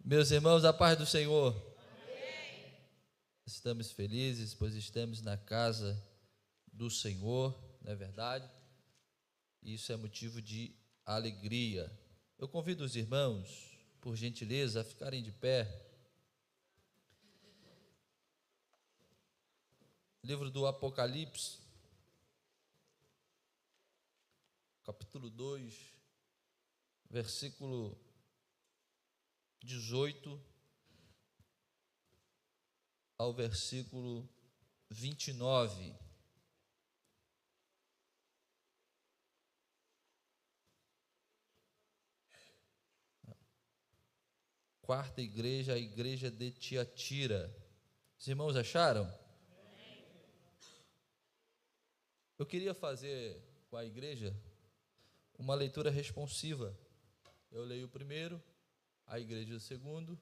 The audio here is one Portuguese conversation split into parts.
Meus irmãos, a paz do Senhor. Amém. Estamos felizes, pois estamos na casa do Senhor, não é verdade? Isso é motivo de alegria. Eu convido os irmãos, por gentileza, a ficarem de pé. Livro do Apocalipse, capítulo 2, versículo 18 ao versículo 29. Quarta igreja, a igreja de Tiatira. Os irmãos acharam? Eu queria fazer com a igreja uma leitura responsiva. Eu leio o primeiro, a igreja o segundo.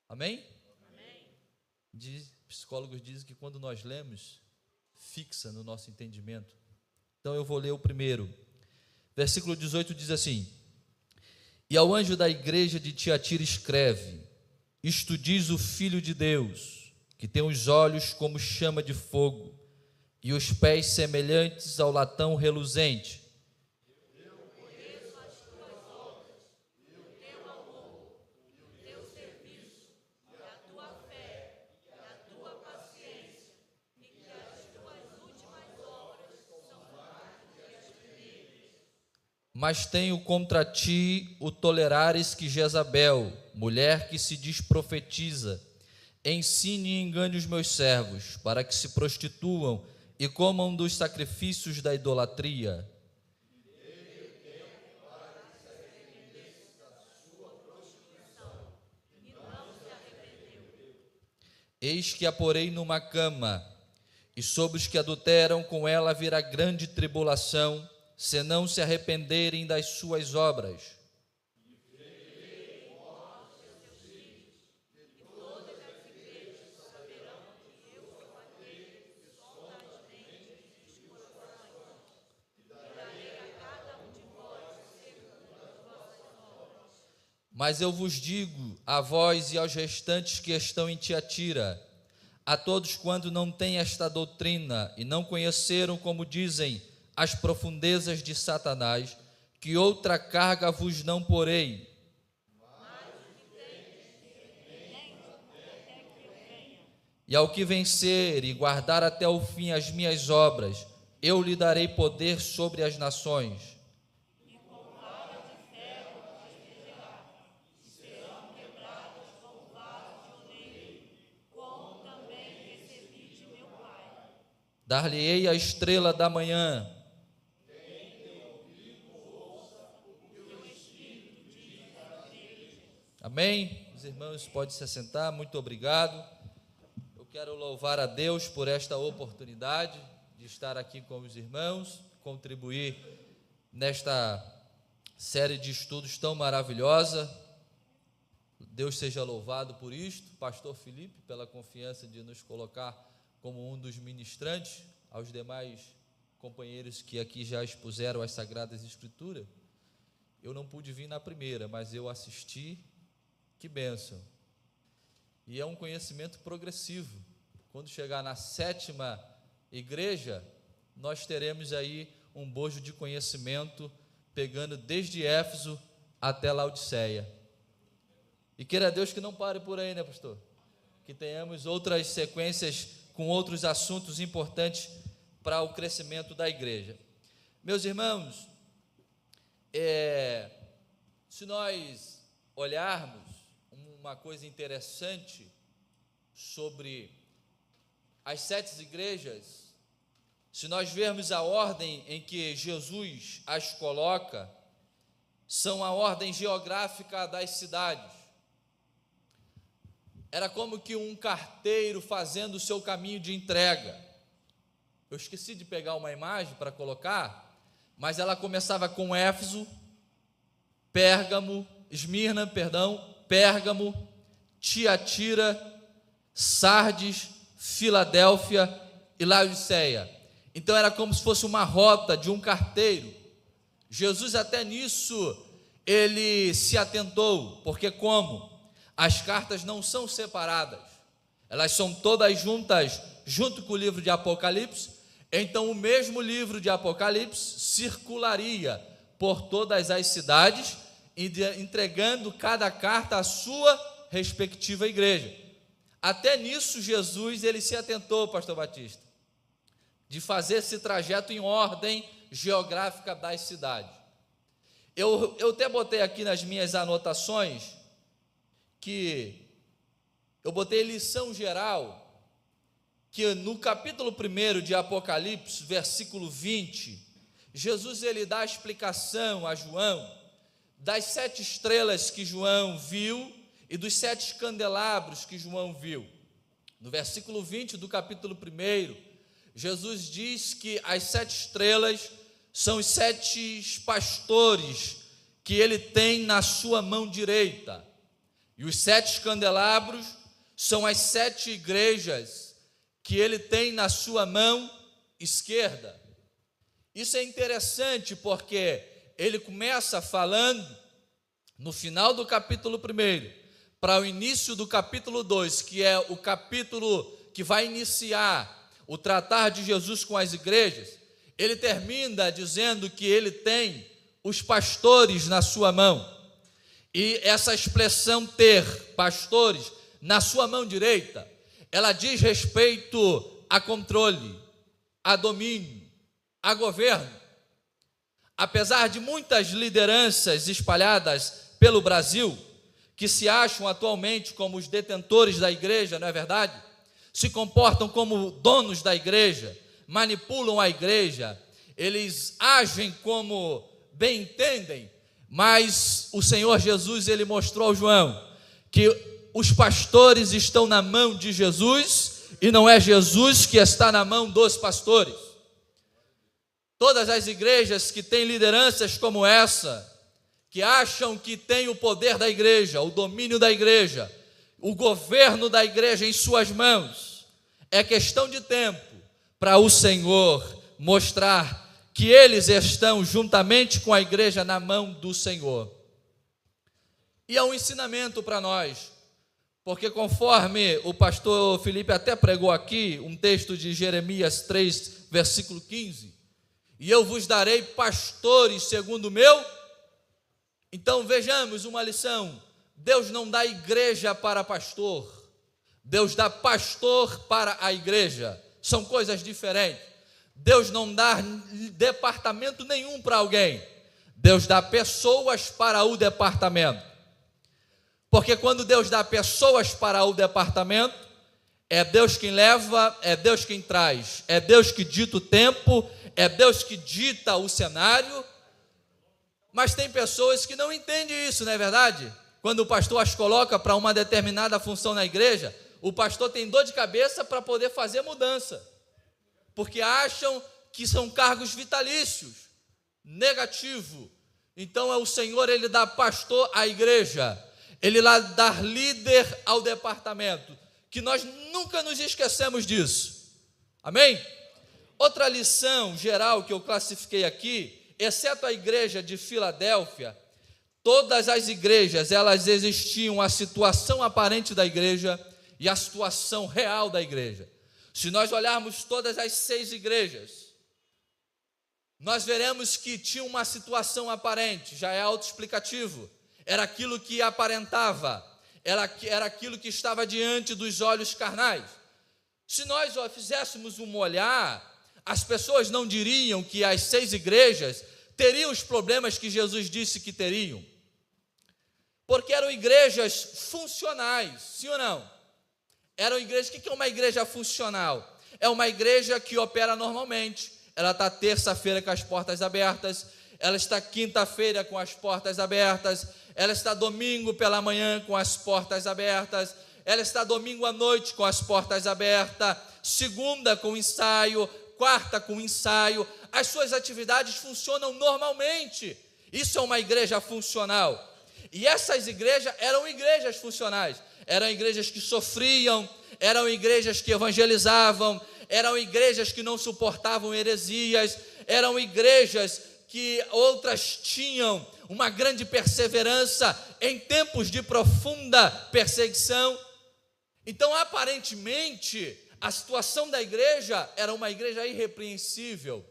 Amém? Amém. Psicólogos dizem que quando nós lemos, fixa no nosso entendimento. Então eu vou ler o primeiro. Versículo 18 diz assim: E ao anjo da igreja de Tiatira escreve: Isto diz o Filho de Deus, que tem os olhos como chama de fogo e os pés semelhantes ao latão reluzente. Eu conheço as tuas obras, e o teu amor, e o teu serviço, e a tua fé, e a tua paciência, e que as tuas últimas obras são mais do que as primeiras. Mas tenho contra ti o tolerares que Jezabel, mulher que se diz profetiza, ensine e engane os meus servos, para que se prostituam e comam dos sacrifícios da idolatria. Eis que a porei numa cama, e sobre os que adulteram com ela virá grande tribulação, se não se arrependerem das suas obras. Mas eu vos digo, a vós e aos restantes que estão em Tiatira, a todos quando não têm esta doutrina e não conheceram, como dizem, as profundezas de Satanás, que outra carga vos não porei. E ao que vencer e guardar até o fim as minhas obras, eu lhe darei poder sobre as nações. Dar-lhe-ei a estrela da manhã. Amém? Os irmãos podem se assentar, muito obrigado. Eu quero louvar a Deus por esta oportunidade de estar aqui com os irmãos, contribuir nesta série de estudos tão maravilhosa. Deus seja louvado por isto. Pastor Felipe, pela confiança de nos colocar como um dos ministrantes, aos demais companheiros que aqui já expuseram as Sagradas Escrituras. Eu não pude vir na primeira, mas eu assisti, que bênção. E é um conhecimento progressivo. Quando chegar na 7ª igreja, nós teremos aí um bojo de conhecimento, pegando desde Éfeso até Laodiceia. E queira Deus que não pare por aí, né, pastor? Que tenhamos outras sequências com outros assuntos importantes para o crescimento da igreja. Meus irmãos, se nós olharmos uma coisa interessante sobre as 7 igrejas, se nós vermos a ordem em que Jesus as coloca, são a ordem geográfica das cidades. Era como que um carteiro fazendo o seu caminho de entrega. Eu esqueci de pegar uma imagem para colocar, mas ela começava com Éfeso, Pérgamo, Tiatira, Sardes, Filadélfia e Laodiceia. Então era como se fosse uma rota de um carteiro. Jesus até nisso ele se atentou, porque como? As cartas não são separadas, elas são todas juntas, junto com o livro de Apocalipse. Então o mesmo livro de Apocalipse circularia por todas as cidades, entregando cada carta à sua respectiva igreja. Até nisso Jesus ele se atentou, pastor Batista, de fazer esse trajeto em ordem geográfica das cidades. Eu até botei aqui nas minhas anotações que eu botei lição geral, que no capítulo 1 de Apocalipse, versículo 20, Jesus ele dá a explicação a João das 7 estrelas que João viu e dos 7 candelabros que João viu. No versículo 20 do capítulo 1, Jesus diz que as 7 estrelas são os 7 pastores que ele tem na sua mão direita, e os 7 candelabros são as 7 igrejas que ele tem na sua mão esquerda. Isso é interessante porque ele começa falando no final do capítulo 1 para o início do capítulo 2, que é o capítulo que vai iniciar o tratar de Jesus com as igrejas. Ele termina dizendo que ele tem os pastores na sua mão. E essa expressão ter pastores na sua mão direita, ela diz respeito a controle, a domínio, a governo. Apesar de muitas lideranças espalhadas pelo Brasil, que se acham atualmente como os detentores da igreja, não é verdade? Se comportam como donos da igreja, manipulam a igreja, eles agem como bem entendem, mas o Senhor Jesus, ele mostrou ao João que os pastores estão na mão de Jesus e não é Jesus que está na mão dos pastores. Todas as igrejas que têm lideranças como essa, que acham que tem o poder da igreja, o domínio da igreja, o governo da igreja em suas mãos, é questão de tempo para o Senhor mostrar que eles estão juntamente com a igreja na mão do Senhor. E é um ensinamento para nós, porque conforme o pastor Felipe até pregou aqui, um texto de Jeremias 3, versículo 15, e eu vos darei pastores segundo o meu. Então vejamos uma lição: Deus não dá igreja para pastor, Deus dá pastor para a igreja, são coisas diferentes. Deus não dá departamento nenhum para alguém, Deus dá pessoas para o departamento. Porque quando Deus dá pessoas para o departamento, é Deus quem leva, é Deus quem traz, é Deus que dita o tempo, é Deus que dita o cenário. Mas tem pessoas que não entendem isso, não é verdade? Quando o pastor as coloca para uma determinada função na igreja, o pastor tem dor de cabeça para poder fazer mudança, porque acham que são cargos vitalícios, negativo. Então é o Senhor, ele dá pastor à igreja, ele lá dá líder ao departamento, que nós nunca nos esquecemos disso, amém? Outra lição geral que eu classifiquei aqui, exceto a igreja de Filadélfia, todas as igrejas, elas existiam a situação aparente da igreja e a situação real da igreja. Se nós olharmos todas as 6 igrejas, nós veremos que tinha uma situação aparente, já é autoexplicativo, era aquilo que aparentava, era aquilo que estava diante dos olhos carnais. Se nós fizéssemos um olhar, as pessoas não diriam que as 6 igrejas teriam os problemas que Jesus disse que teriam, porque eram igrejas funcionais, sim ou não? Eram igrejas. O que é uma igreja funcional? É uma igreja que opera normalmente. Ela está terça-feira com as portas abertas, ela está quinta-feira com as portas abertas, ela está domingo pela manhã com as portas abertas, ela está domingo à noite com as portas abertas, segunda com ensaio, quarta com ensaio. As suas atividades funcionam normalmente. Isso é uma igreja funcional. E essas igrejas eram igrejas funcionais. Eram igrejas que sofriam, eram igrejas que evangelizavam, eram igrejas que não suportavam heresias, eram igrejas que outras tinham uma grande perseverança em tempos de profunda perseguição. Então, aparentemente, a situação da igreja era uma igreja irrepreensível,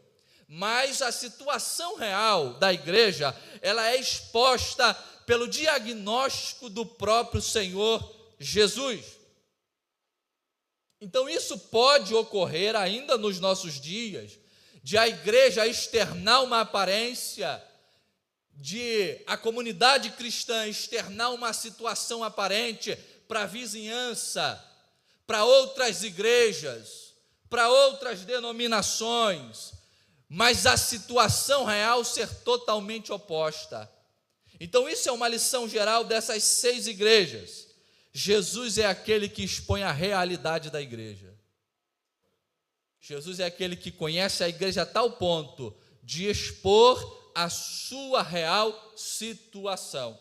mas a situação real da igreja, ela é exposta pelo diagnóstico do próprio Senhor Jesus. Então, isso pode ocorrer ainda nos nossos dias, de a igreja externar uma aparência, de a comunidade cristã externar uma situação aparente para a vizinhança, para outras igrejas, para outras denominações, mas a situação real ser totalmente oposta. Então, isso é uma lição geral dessas 6 igrejas. Jesus é aquele que expõe a realidade da igreja. Jesus é aquele que conhece a igreja a tal ponto de expor a sua real situação.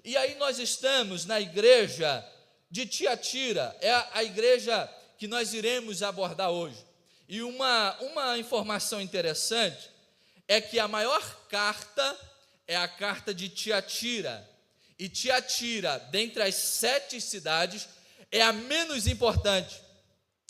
E aí nós estamos na igreja de Tiatira, é a igreja que nós iremos abordar hoje. E uma informação interessante é que a maior carta é a carta de Tiatira. E Tiatira, dentre as 7 cidades, é a menos importante.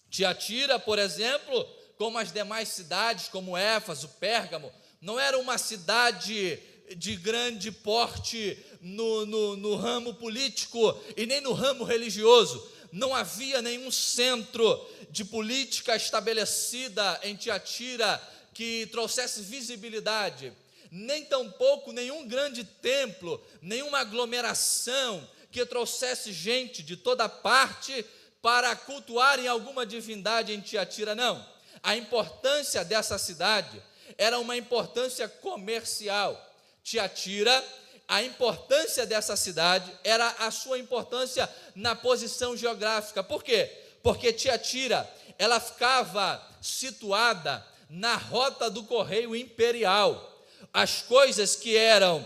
Tiatira, por exemplo, como as demais cidades, como Éfeso, Pérgamo, não era uma cidade de grande porte no ramo político e nem no ramo religioso. Não havia nenhum centro de política estabelecida em Tiatira que trouxesse visibilidade, nem tampouco nenhum grande templo, nenhuma aglomeração que trouxesse gente de toda parte para cultuarem alguma divindade em Tiatira, não. A importância dessa cidade era uma importância comercial. Tiatira, a importância dessa cidade era a sua importância na posição geográfica. Por quê? Porque Tiatira, ela ficava situada na rota do correio imperial. As coisas que eram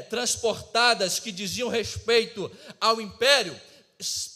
transportadas, que diziam respeito ao império,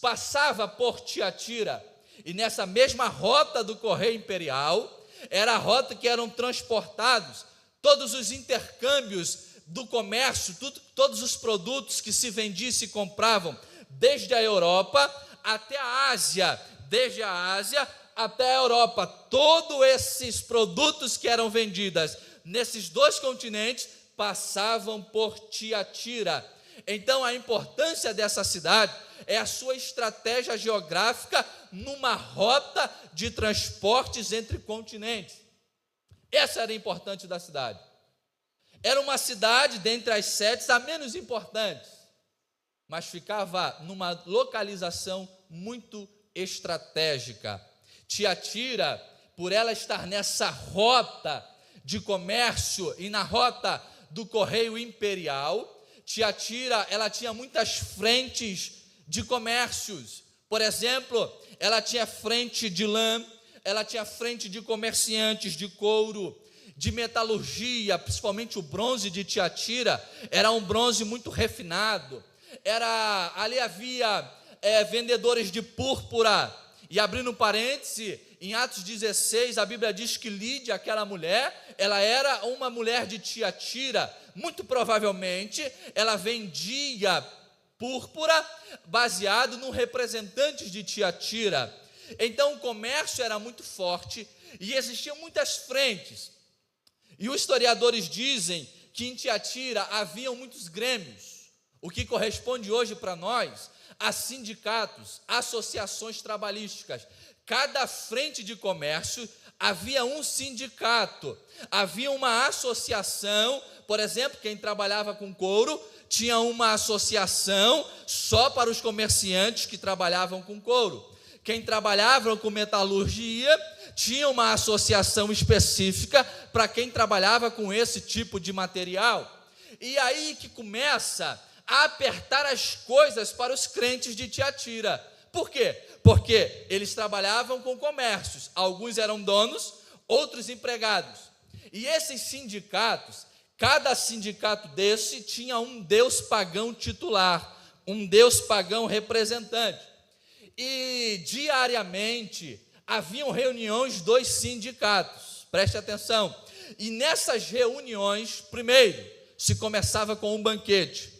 passava por Tiatira, e nessa mesma rota do correio imperial, era a rota que eram transportados todos os intercâmbios do comércio, todos os produtos que se vendiam e se compravam, desde a Europa até a Ásia, desde a Ásia até a Europa, todos esses produtos que eram vendidos nesses 2 continentes, passavam por Tiatira. Então, a importância dessa cidade é a sua estratégia geográfica numa rota de transportes entre continentes. Essa era a importância da cidade. Era uma cidade, dentre as 7, a menos importante, mas ficava numa localização muito estratégica. Tiatira, por ela estar nessa rota de comércio e na rota do correio imperial, Tiatira, ela tinha muitas frentes de comércios. Por exemplo, ela tinha frente de lã, ela tinha frente de comerciantes de couro, de metalurgia, principalmente o bronze de Tiatira, era um bronze muito refinado. Ali havia vendedores de púrpura. E abrindo parêntese, em Atos 16, a Bíblia diz que Lídia, aquela mulher, ela era uma mulher de Tiatira. Muito provavelmente, ela vendia púrpura baseado no representantes de Tiatira. Então, o comércio era muito forte e existiam muitas frentes. E os historiadores dizem que em Tiatira haviam muitos grêmios, o que corresponde hoje para nós a sindicatos, associações trabalhísticas. Cada frente de comércio havia um sindicato, havia uma associação. Por exemplo, quem trabalhava com couro tinha uma associação só para os comerciantes que trabalhavam com couro. Quem trabalhava com metalurgia tinha uma associação específica para quem trabalhava com esse tipo de material. E aí que começa a apertar as coisas para os crentes de Tiatira. Por quê? Porque eles trabalhavam com comércios, alguns eram donos, outros empregados. E esses sindicatos, cada sindicato desse tinha um deus pagão titular, um deus pagão representante. E diariamente haviam reuniões dos sindicatos, preste atenção, E nessas reuniões, primeiro, se começava com um banquete.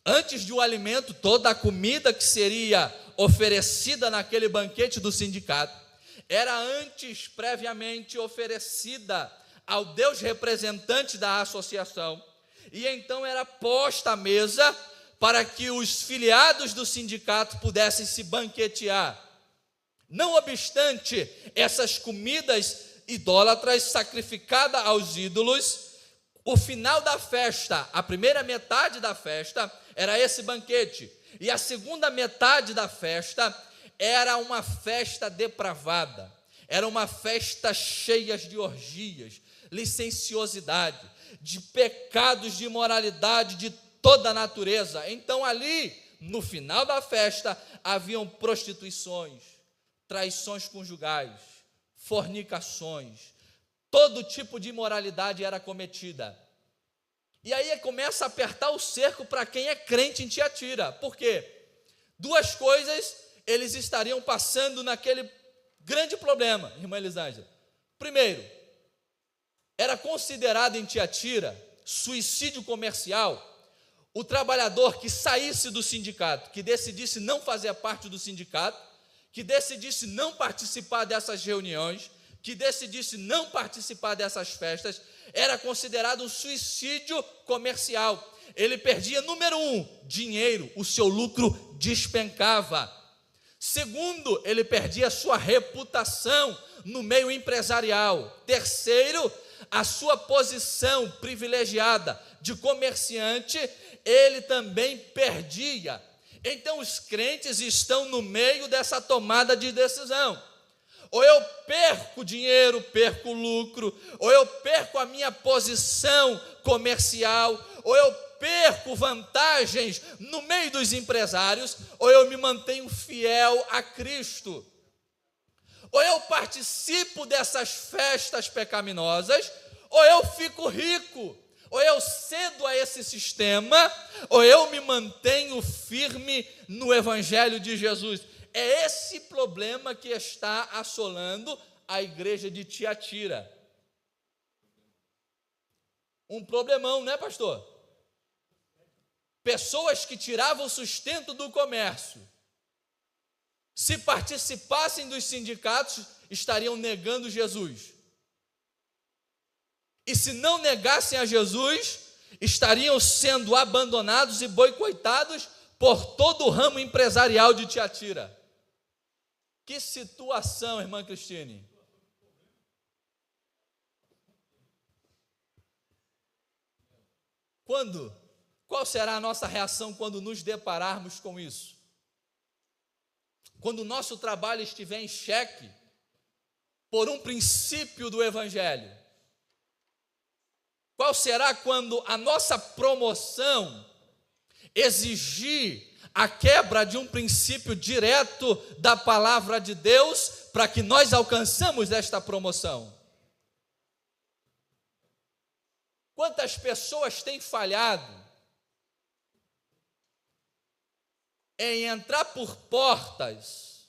Antes do alimento, toda a comida que seria oferecida naquele banquete do sindicato, era antes, previamente, oferecida ao Deus representante da associação, e então era posta à mesa para que os filiados do sindicato pudessem se banquetear. Não obstante essas comidas idólatras sacrificadas aos ídolos, o final da festa, a primeira metade da festa, era esse banquete, e a segunda metade da festa era uma festa depravada, era uma festa cheia de orgias, licenciosidade, de pecados de imoralidade de toda a natureza. Então ali, no final da festa, haviam prostituições, traições conjugais, fornicações, todo tipo de imoralidade era cometida. E aí começa a apertar o cerco para quem é crente em Tiatira. Por quê? Duas coisas eles estariam passando naquele grande problema, irmã Elisângela. Primeiro, era considerado em Tiatira suicídio comercial o trabalhador que saísse do sindicato, que decidisse não fazer parte do sindicato, que decidisse não participar dessas reuniões, que decidisse não participar dessas festas, era considerado um suicídio comercial. Ele perdia, número um, dinheiro, o seu lucro despencava. Segundo, ele perdia a sua reputação no meio empresarial. Terceiro, a sua posição privilegiada de comerciante, ele também perdia. Então os crentes estão no meio dessa tomada de decisão. Ou eu perco dinheiro, perco lucro, ou eu perco a minha posição comercial, ou eu perco vantagens no meio dos empresários, ou eu me mantenho fiel a Cristo. Ou eu participo dessas festas pecaminosas, ou eu fico rico, ou eu cedo a esse sistema, ou eu me mantenho firme no Evangelho de Jesus. É esse problema que está assolando a igreja de Tiatira. Um problemão, né, pastor? Pessoas que tiravam o sustento do comércio, se participassem dos sindicatos, estariam negando Jesus. E se não negassem a Jesus, estariam sendo abandonados e boicotados por todo o ramo empresarial de Tiatira. Que situação, irmã Cristine. Qual será a nossa reação quando nos depararmos com isso? Quando o nosso trabalho estiver em xeque por um princípio do Evangelho? Qual será quando a nossa promoção exigir a quebra de um princípio direto da palavra de Deus para que nós alcançamos esta promoção? Quantas pessoas têm falhado em entrar por portas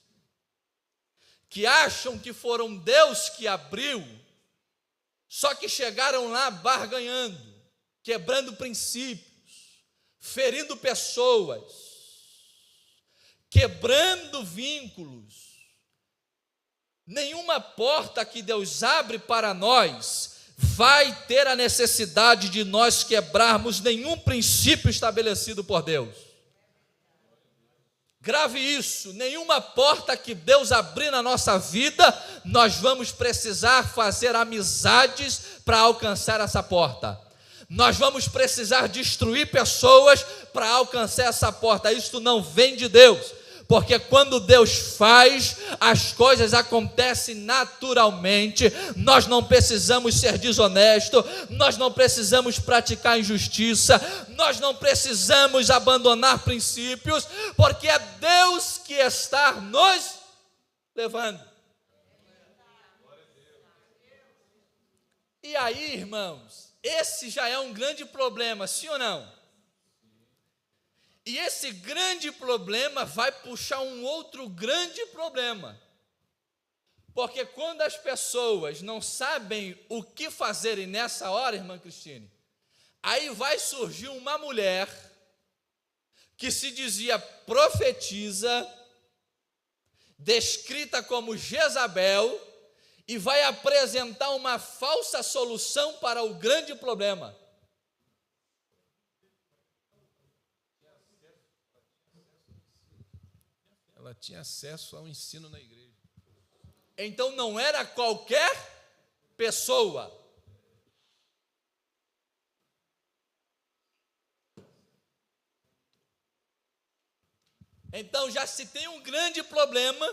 que acham que foram Deus que abriu, só que chegaram lá barganhando, quebrando princípios, ferindo pessoas, quebrando vínculos. Nenhuma porta que Deus abre para nós vai ter a necessidade de nós quebrarmos nenhum princípio estabelecido por Deus. Grave isso, nenhuma porta que Deus abrir na nossa vida, nós vamos precisar fazer amizades para alcançar essa porta. Nós vamos precisar destruir pessoas para alcançar essa porta. Isto não vem de Deus, porque quando Deus faz, as coisas acontecem naturalmente. Nós não precisamos ser desonestos, nós não precisamos praticar injustiça, nós não precisamos abandonar princípios, porque é Deus que está nos levando. E aí, irmãos, esse já é um grande problema, sim ou não? E esse grande problema vai puxar um outro grande problema. Porque quando as pessoas não sabem o que fazerem nessa hora, irmã Cristine, aí vai surgir uma mulher que se dizia profetisa, descrita como Jezabel, e vai apresentar uma falsa solução para o grande problema. Ela tinha acesso ao ensino na igreja. Então não era qualquer pessoa. Então já se tem um grande problema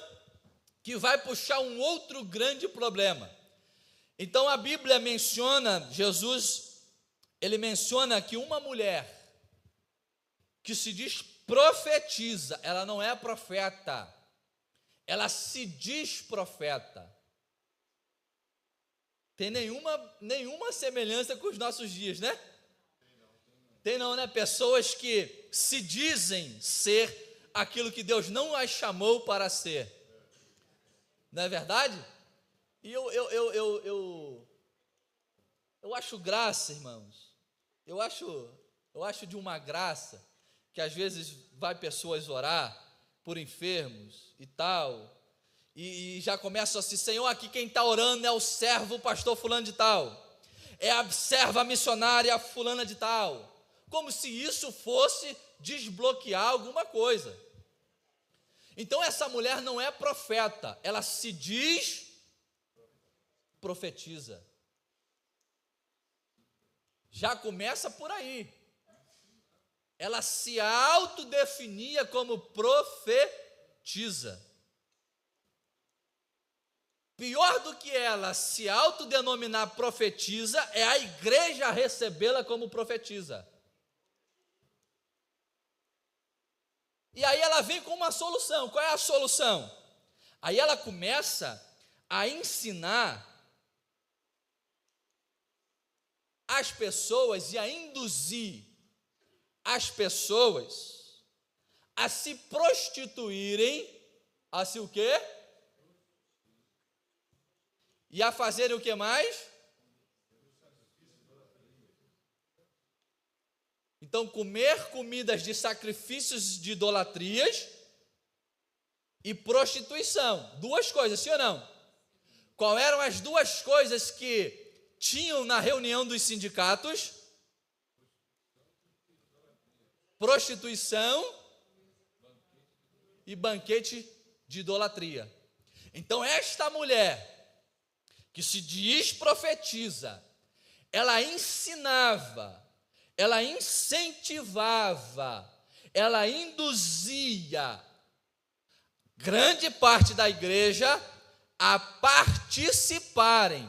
que vai puxar um outro grande problema. Então a Bíblia menciona, Jesus, ele menciona que uma mulher que se diz profetiza, ela não é profeta, ela se diz profeta. Tem nenhuma semelhança com os nossos dias, né? Tem não, né? Pessoas que se dizem ser aquilo que Deus não as chamou para ser. Não é verdade? E eu acho graça, irmãos. Eu acho de uma graça que às vezes vai pessoas orar por enfermos e tal, e já começam assim: Senhor, aqui quem está orando é o servo pastor fulano de tal, é a serva missionária fulana de tal, como se isso fosse desbloquear alguma coisa. Então essa mulher não é profeta, ela se diz profetiza. Já começa por aí. Ela se autodefinia como profetiza. Pior do que ela se autodenominar profetiza é a igreja recebê-la como profetiza. E aí ela vem com uma solução. Qual é a solução? Aí ela começa a ensinar as pessoas e a induzir as pessoas a se prostituírem, a se o quê? E a fazerem o que mais? Então, comer comidas de sacrifícios de idolatrias e prostituição. Duas coisas, sim ou não? Qual eram as duas coisas que tinham na reunião dos sindicatos? Prostituição e banquete de idolatria. Então, esta mulher, que se diz profetiza, ela ensinava, ela incentivava, ela induzia grande parte da igreja a participarem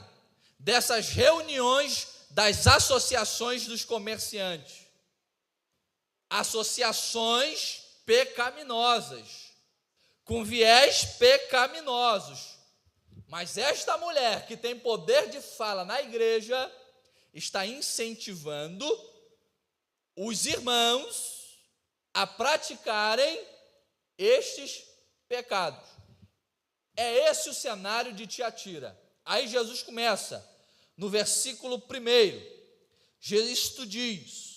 dessas reuniões das associações dos comerciantes. Associações pecaminosas, com viés pecaminosos. Mas esta mulher que tem poder de fala na igreja está incentivando os irmãos a praticarem estes pecados. É esse o cenário de Tiatira. Aí Jesus começa, no versículo 1, Jesus diz: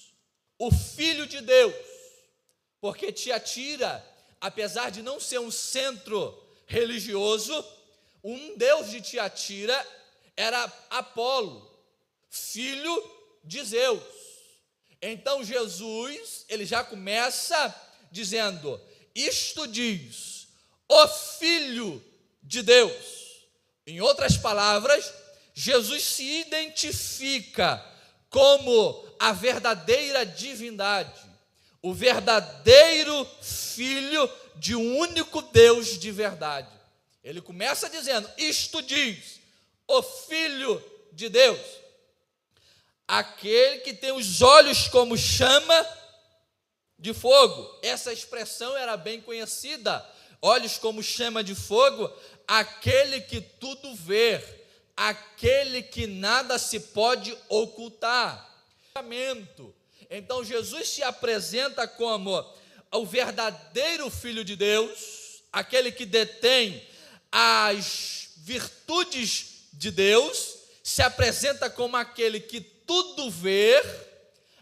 o Filho de Deus, porque Tiatira, apesar de não ser um centro religioso, um deus de Tiatira era Apolo, filho de Zeus. Então Jesus, ele já começa dizendo: isto diz o Filho de Deus. Em outras palavras, Jesus se identifica como a verdadeira divindade, o verdadeiro Filho de um único Deus de verdade. Ele começa dizendo: isto diz o Filho de Deus, aquele que tem os olhos como chama de fogo. Essa expressão era bem conhecida, olhos como chama de fogo, aquele que tudo vê, aquele que nada se pode ocultar. Então Jesus se apresenta como o verdadeiro Filho de Deus, aquele que detém as virtudes de Deus, se apresenta como aquele que tudo vê,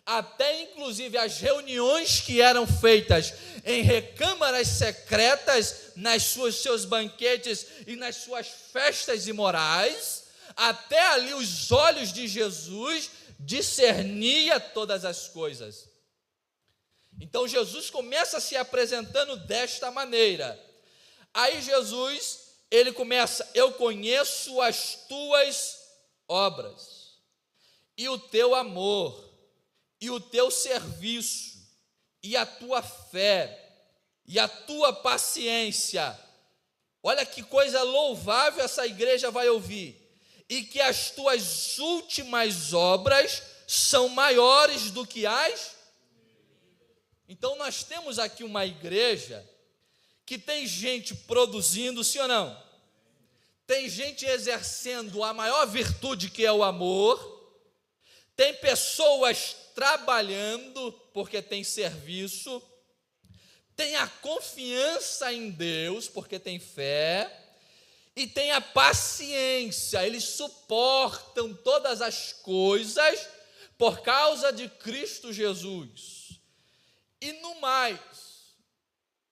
até inclusive as reuniões que eram feitas em recâmaras secretas, seus banquetes e nas suas festas imorais, até ali os olhos de Jesus discernia todas as coisas. Então Jesus começa se apresentando desta maneira. Aí Jesus, ele começa: eu conheço as tuas obras, e o teu amor, e o teu serviço, e a tua fé, e a tua paciência. Olha que coisa louvável essa igreja vai ouvir. E que as tuas últimas obras são maiores do que as. Então nós temos aqui uma igreja que tem gente produzindo, sim ou não? Tem gente exercendo a maior virtude, que é o amor. Tem pessoas trabalhando porque tem serviço. Tem a confiança em Deus porque tem fé. E tem a paciência, eles suportam todas as coisas por causa de Cristo Jesus. E no mais,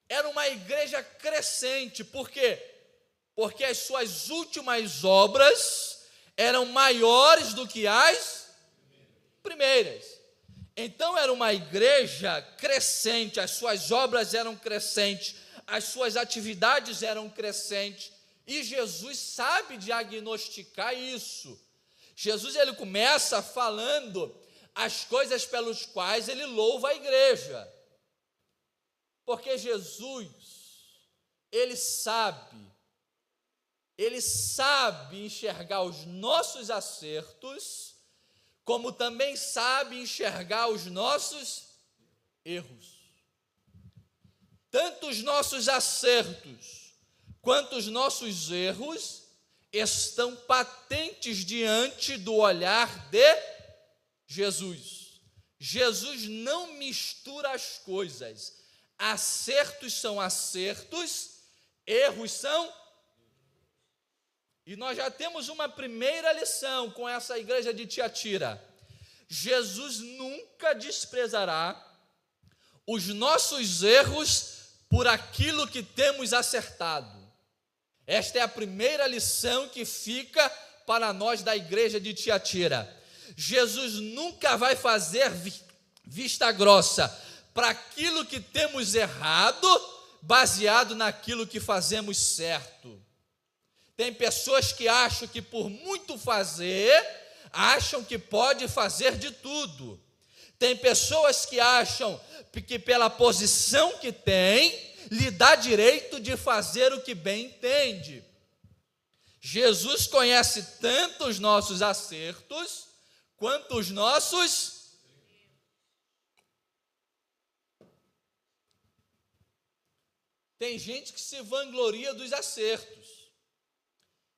era uma igreja crescente. Por quê? Porque as suas últimas obras eram maiores do que as primeiras. Então era uma igreja crescente, as suas obras eram crescentes, as suas atividades eram crescentes. E Jesus sabe diagnosticar isso. Jesus, ele começa falando as coisas pelas quais ele louva a igreja. Porque Jesus, ele sabe enxergar os nossos acertos, como também sabe enxergar os nossos erros. Tanto os nossos acertos quanto os nossos erros estão patentes diante do olhar de Jesus. Jesus não mistura as coisas. Acertos são acertos, erros são. E nós já temos uma primeira lição com essa igreja de Tiatira. Jesus nunca desprezará os nossos erros por aquilo que temos acertado. Esta é a primeira lição que fica para nós da igreja de Tiatira. Jesus nunca vai fazer vista grossa para aquilo que temos errado, baseado naquilo que fazemos certo. Tem pessoas que acham que por muito fazer, acham que pode fazer de tudo. Tem pessoas que acham que pela posição que tem, lhe dá direito de fazer o que bem entende. Jesus conhece tanto os nossos acertos, quanto os nossos. Tem gente que se vangloria dos acertos.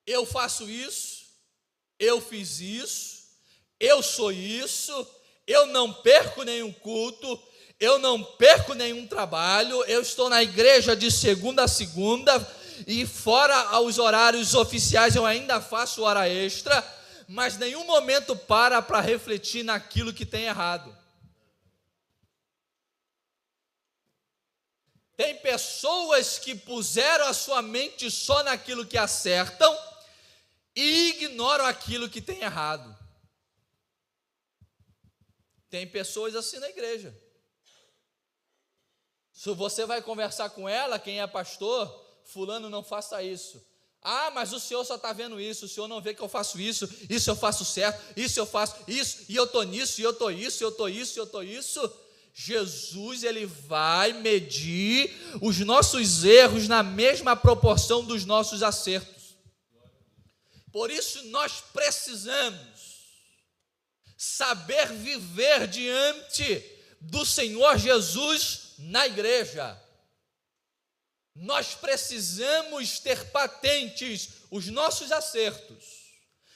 Eu faço isso, eu fiz isso, eu sou isso, eu não perco nenhum culto, eu não perco nenhum trabalho, eu estou na igreja de segunda a segunda, e fora os horários oficiais eu ainda faço hora extra, mas nenhum momento para refletir naquilo que tem errado. Tem pessoas que puseram a sua mente só naquilo que acertam e ignoram aquilo que tem errado. Tem pessoas assim na igreja. Se você vai conversar com ela, quem é pastor, fulano, não faça isso. Ah, mas o senhor só está vendo isso, o senhor não vê que eu faço isso eu faço certo, isso eu faço isso, e eu estou nisso, e eu estou isso, eu estou isso, eu estou isso. Jesus, ele vai medir os nossos erros na mesma proporção dos nossos acertos. Por isso nós precisamos saber viver diante do Senhor Jesus na igreja. Nós precisamos ter patentes os nossos acertos,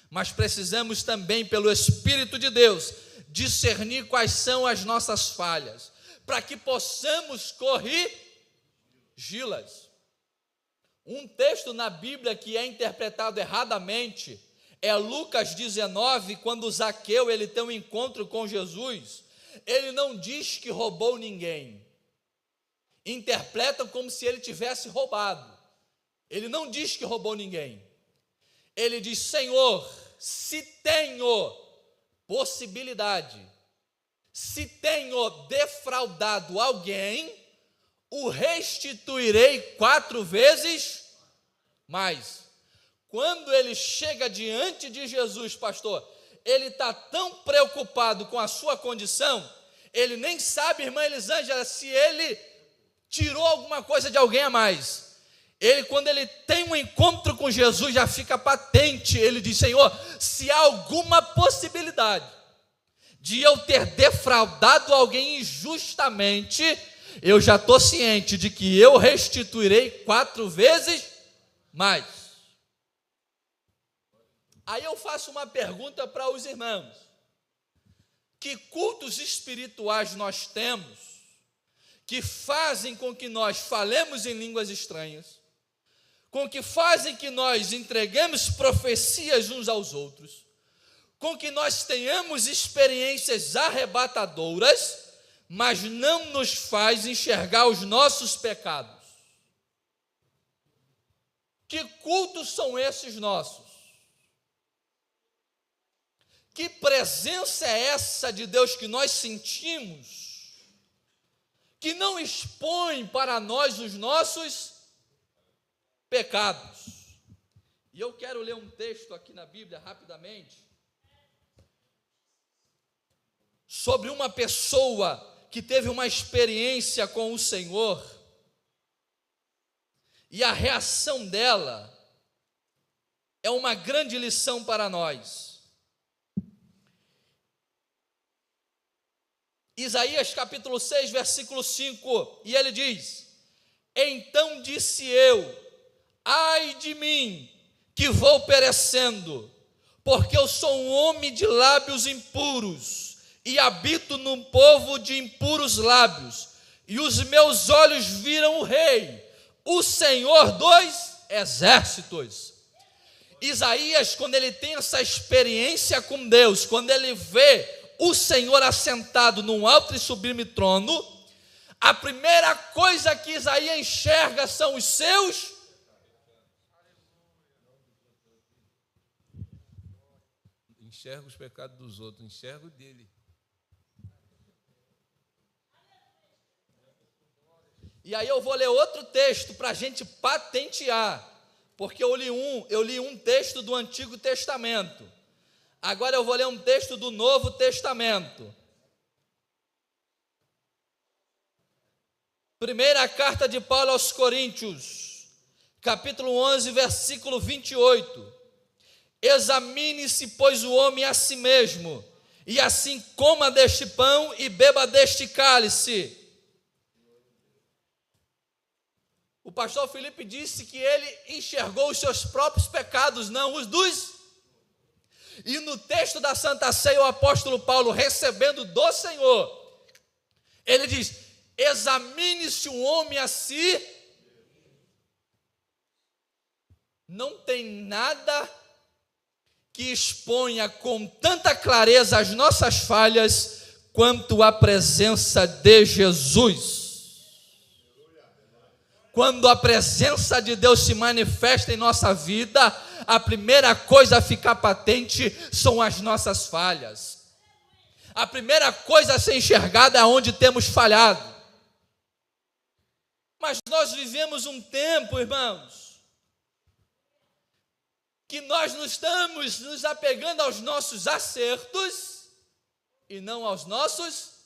mas precisamos também, pelo Espírito de Deus, discernir quais são as nossas falhas, para que possamos corrigi-las. Um texto na Bíblia que é interpretado erradamente é Lucas 19, quando Zaqueu ele tem um encontro com Jesus. Ele não diz que roubou ninguém. Interpretam como se ele tivesse roubado. Ele não diz que roubou ninguém. Ele diz: Senhor, se tenho possibilidade, se tenho defraudado alguém, o restituirei 4 vezes mais. Quando ele chega diante de Jesus, pastor, ele está tão preocupado com a sua condição, ele nem sabe, irmã Elisângela, se ele tirou alguma coisa de alguém a mais. Ele, quando ele tem um encontro com Jesus, já fica patente. Ele diz: Senhor, se há alguma possibilidade de eu ter defraudado alguém injustamente, eu já estou ciente de que eu restituirei 4 vezes mais. Aí eu faço uma pergunta para os irmãos: que cultos espirituais nós temos que fazem com que nós falemos em línguas estranhas, com que fazem que nós entreguemos profecias uns aos outros, com que nós tenhamos experiências arrebatadoras, mas não nos faz enxergar os nossos pecados? Que cultos são esses nossos? Que presença é essa de Deus que nós sentimos, que não expõe para nós os nossos pecados? E eu quero ler um texto aqui na Bíblia rapidamente, sobre uma pessoa que teve uma experiência com o Senhor, e a reação dela é uma grande lição para nós. Isaías capítulo 6, versículo 5, e ele diz: então disse eu, ai de mim, que vou perecendo, porque eu sou um homem de lábios impuros, e habito num povo de impuros lábios, e os meus olhos viram o Rei, o Senhor dos exércitos. Isaías, quando ele tem essa experiência com Deus, quando ele vê o Senhor assentado num alto e sublime trono, a primeira coisa que Isaías enxerga são os seus enxerga os pecados dos outros, enxerga o dele. E aí eu vou ler outro texto para a gente patentear, porque eu li um texto do Antigo Testamento. Agora eu vou ler um texto do Novo Testamento. Primeira carta de Paulo aos Coríntios, capítulo 11, versículo 28. Examine-se, pois, o homem a si mesmo, e assim coma deste pão e beba deste cálice. O pastor Felipe disse que ele enxergou os seus próprios pecados, não os dos. E no texto da Santa Ceia, o apóstolo Paulo, recebendo do Senhor, ele diz: examine-se um homem a si. Não tem nada que exponha com tanta clareza as nossas falhas quanto a presença de Jesus. Quando a presença de Deus se manifesta em nossa vida, a primeira coisa a ficar patente são as nossas falhas. A primeira coisa a ser enxergada é onde temos falhado. Mas nós vivemos um tempo, irmãos, que nós não estamos nos apegando aos nossos acertos e não aos nossos.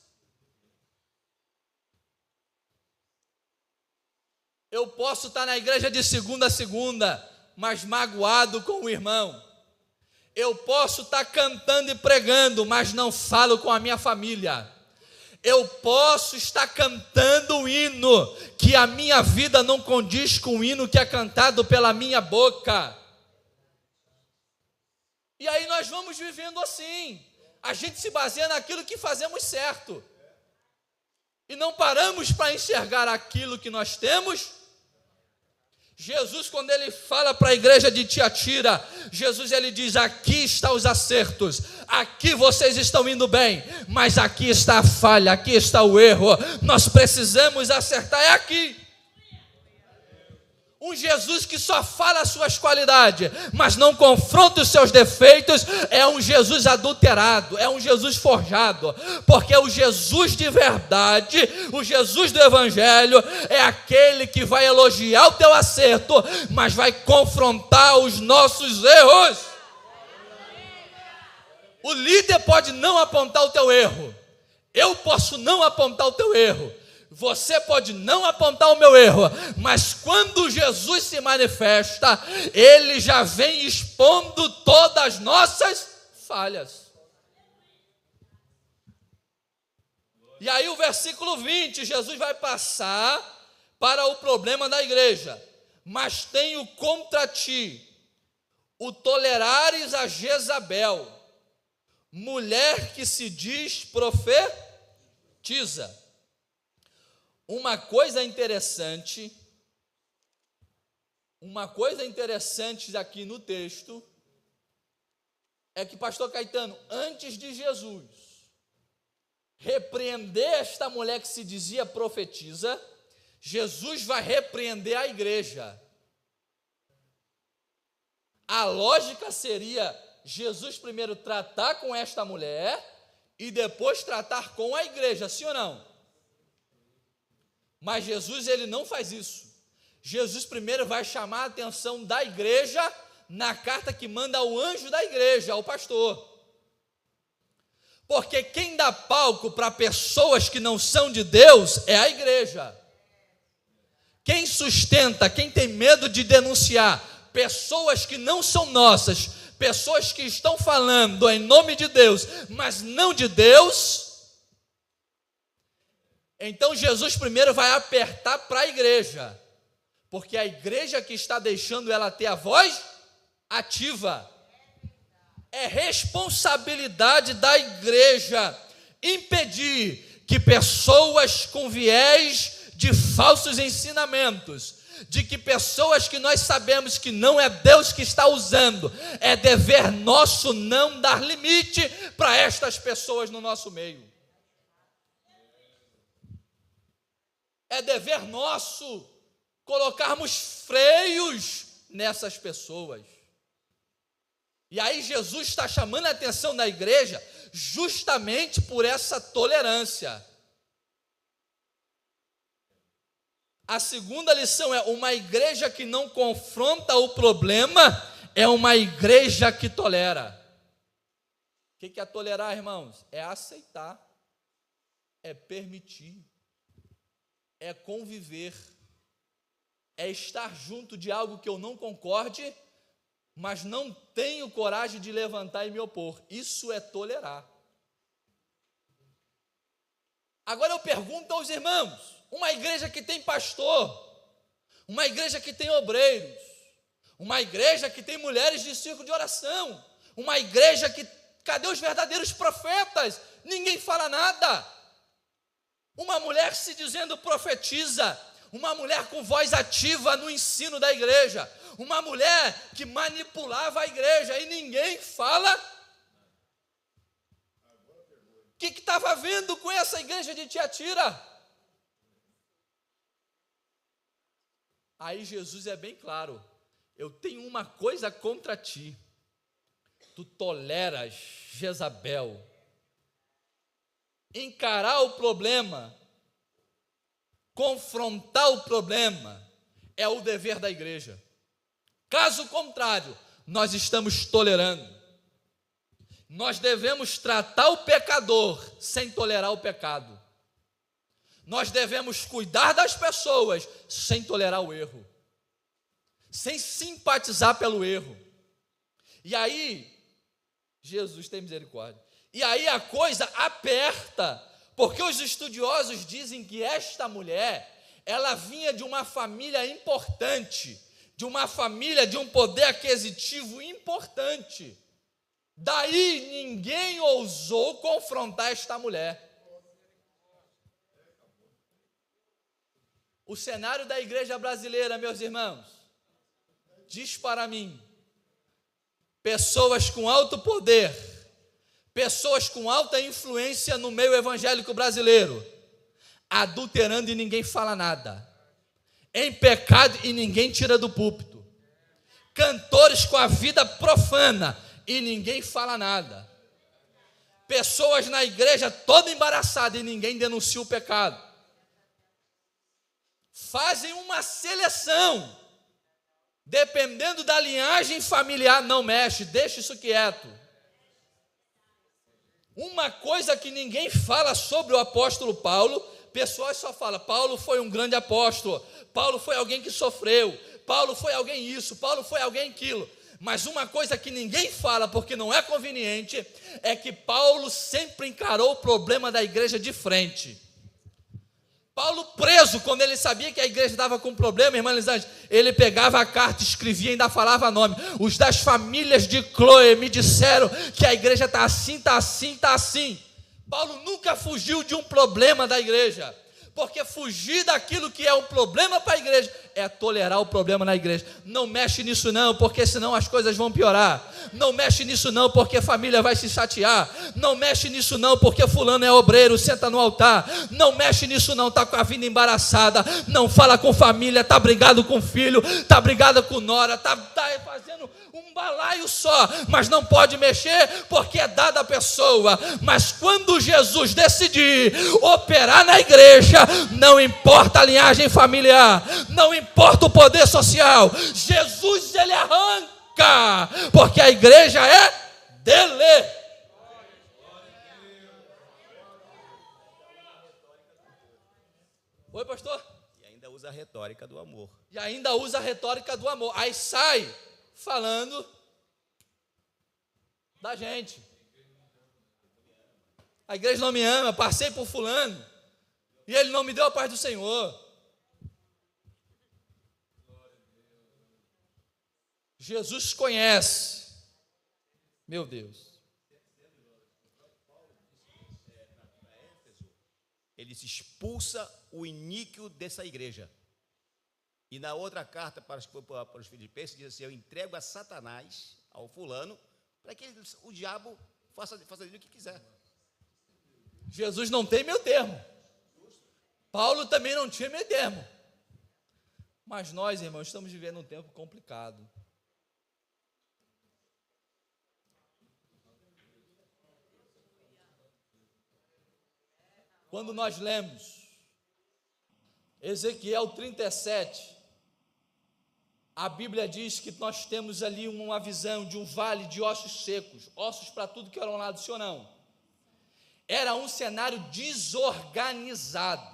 Eu posso estar na igreja de segunda a segunda, mas magoado com o irmão. Eu posso estar cantando e pregando, mas não falo com a minha família. Eu posso estar cantando um hino que a minha vida não condiz com o hino que é cantado pela minha boca. E aí nós vamos vivendo assim. A gente se baseia naquilo que fazemos certo. E não paramos para enxergar aquilo que nós temos Jesus, quando ele fala para a igreja de Tiatira, Jesus ele diz: aqui estão os acertos, aqui vocês estão indo bem, mas aqui está a falha, aqui está o erro, nós precisamos acertar, é aqui. Um Jesus que só fala as suas qualidades, mas não confronta os seus defeitos, é um Jesus adulterado, é um Jesus forjado, porque o Jesus de verdade, o Jesus do Evangelho, é aquele que vai elogiar o teu acerto, mas vai confrontar os nossos erros. O líder pode não apontar o teu erro, eu posso não apontar o teu erro, você pode não apontar o meu erro, mas quando Jesus se manifesta, ele já vem expondo todas as nossas falhas. E aí o versículo 20, Jesus vai passar para o problema da igreja. Mas tenho contra ti o tolerares a Jezabel, mulher que se diz profetiza. Uma coisa interessante aqui no texto é que pastor Caetano, antes de Jesus repreender esta mulher que se dizia profetiza, Jesus vai repreender a igreja. A lógica seria Jesus primeiro tratar com esta mulher e depois tratar com a igreja, sim ou não? Mas Jesus ele não faz isso. Jesus primeiro vai chamar a atenção da igreja na carta que manda ao anjo da igreja, ao pastor. Porque quem dá palco para pessoas que não são de Deus é a igreja. Quem sustenta, quem tem medo de denunciar pessoas que não são nossas, pessoas que estão falando em nome de Deus, mas não de Deus, então Jesus primeiro vai apertar para a igreja, porque a igreja que está deixando ela ter a voz ativa. É responsabilidade da igreja impedir que pessoas com viés de falsos ensinamentos, de que pessoas que nós sabemos que não é Deus que está usando, é dever nosso não dar limite para estas pessoas no nosso meio. É dever nosso colocarmos freios nessas pessoas. E aí Jesus está chamando a atenção da igreja justamente por essa tolerância. A segunda lição é: uma igreja que não confronta o problema é uma igreja que tolera. O que é tolerar, irmãos? É aceitar, é permitir, é conviver, é estar junto de algo que eu não concorde, mas não tenho coragem de levantar e me opor. Isso é tolerar. Agora eu pergunto aos irmãos: uma igreja que tem pastor, uma igreja que tem obreiros, uma igreja que tem mulheres de círculo de oração, uma igreja que, cadê os verdadeiros profetas? Ninguém fala nada. Uma mulher se dizendo profetiza, uma mulher com voz ativa no ensino da igreja, uma mulher que manipulava a igreja e ninguém fala. O que estava havendo com essa igreja de Tiatira? Aí Jesus é bem claro: eu tenho uma coisa contra ti, tu toleras Jezabel. Encarar o problema, confrontar o problema, é o dever da igreja. Caso contrário, nós estamos tolerando. Nós devemos tratar o pecador sem tolerar o pecado. Nós devemos cuidar das pessoas sem tolerar o erro, sem simpatizar pelo erro. E aí, Jesus tem misericórdia. E aí a coisa aperta, porque os estudiosos dizem que esta mulher, ela vinha de uma família importante, de uma família de um poder aquisitivo importante. Daí ninguém ousou confrontar esta mulher. O cenário da igreja brasileira, meus irmãos, diz para mim, pessoas com alto poder, pessoas com alta influência no meio evangélico brasileiro, adulterando e ninguém fala nada, em pecado e ninguém tira do púlpito, cantores com a vida profana e ninguém fala nada, pessoas na igreja toda embaraçada e ninguém denuncia o pecado, fazem uma seleção, dependendo da linhagem familiar, não mexe, deixa isso quieto. Uma coisa que ninguém fala sobre o apóstolo Paulo, pessoas só falam, Paulo foi um grande apóstolo, Paulo foi alguém que sofreu, Paulo foi alguém isso, Paulo foi alguém aquilo. Mas uma coisa que ninguém fala, porque não é conveniente, é que Paulo sempre encarou o problema da igreja de frente. Paulo preso, quando ele sabia que a igreja estava com problema, irmã Elisângela, ele pegava a carta, escrevia e ainda falava nome. Os das famílias de Chloe me disseram que a igreja está assim, está assim, está assim. Paulo nunca fugiu de um problema da igreja, porque fugir daquilo que é um problema para a igreja é tolerar o problema na igreja. Não mexe nisso não, porque senão as coisas vão piorar. Não mexe nisso não, porque a família vai se chatear. Não mexe nisso não, porque fulano é obreiro, senta no altar. Não mexe nisso não, está com a vida embaraçada, não fala com família, está brigado com filho, está brigado com nora, está fazendo um balaio só, mas não pode mexer porque é dada a pessoa. Mas quando Jesus decidir operar na igreja, não importa a linhagem familiar, não importa o poder social, Jesus ele arranca, porque a igreja é dele. Oi, pastor? E ainda usa a retórica do amor. E ainda usa a retórica do amor. Aí sai falando da gente. A igreja não me ama, passei por fulano e ele não me deu a paz do Senhor. Jesus conhece. Meu Deus. Ele se expulsa o iníquo dessa igreja. E na outra carta para os filipenses, diz assim, eu entrego a Satanás, ao fulano, para que o diabo faça dele o que quiser. Jesus não tem meio termo. Paulo também não tinha meio termo. Mas nós, irmãos, estamos vivendo um tempo complicado. Quando nós lemos Ezequiel 37, a Bíblia diz que nós temos ali uma visão de um vale de ossos secos, ossos para tudo que era um lado, sim ou não? Era um cenário desorganizado.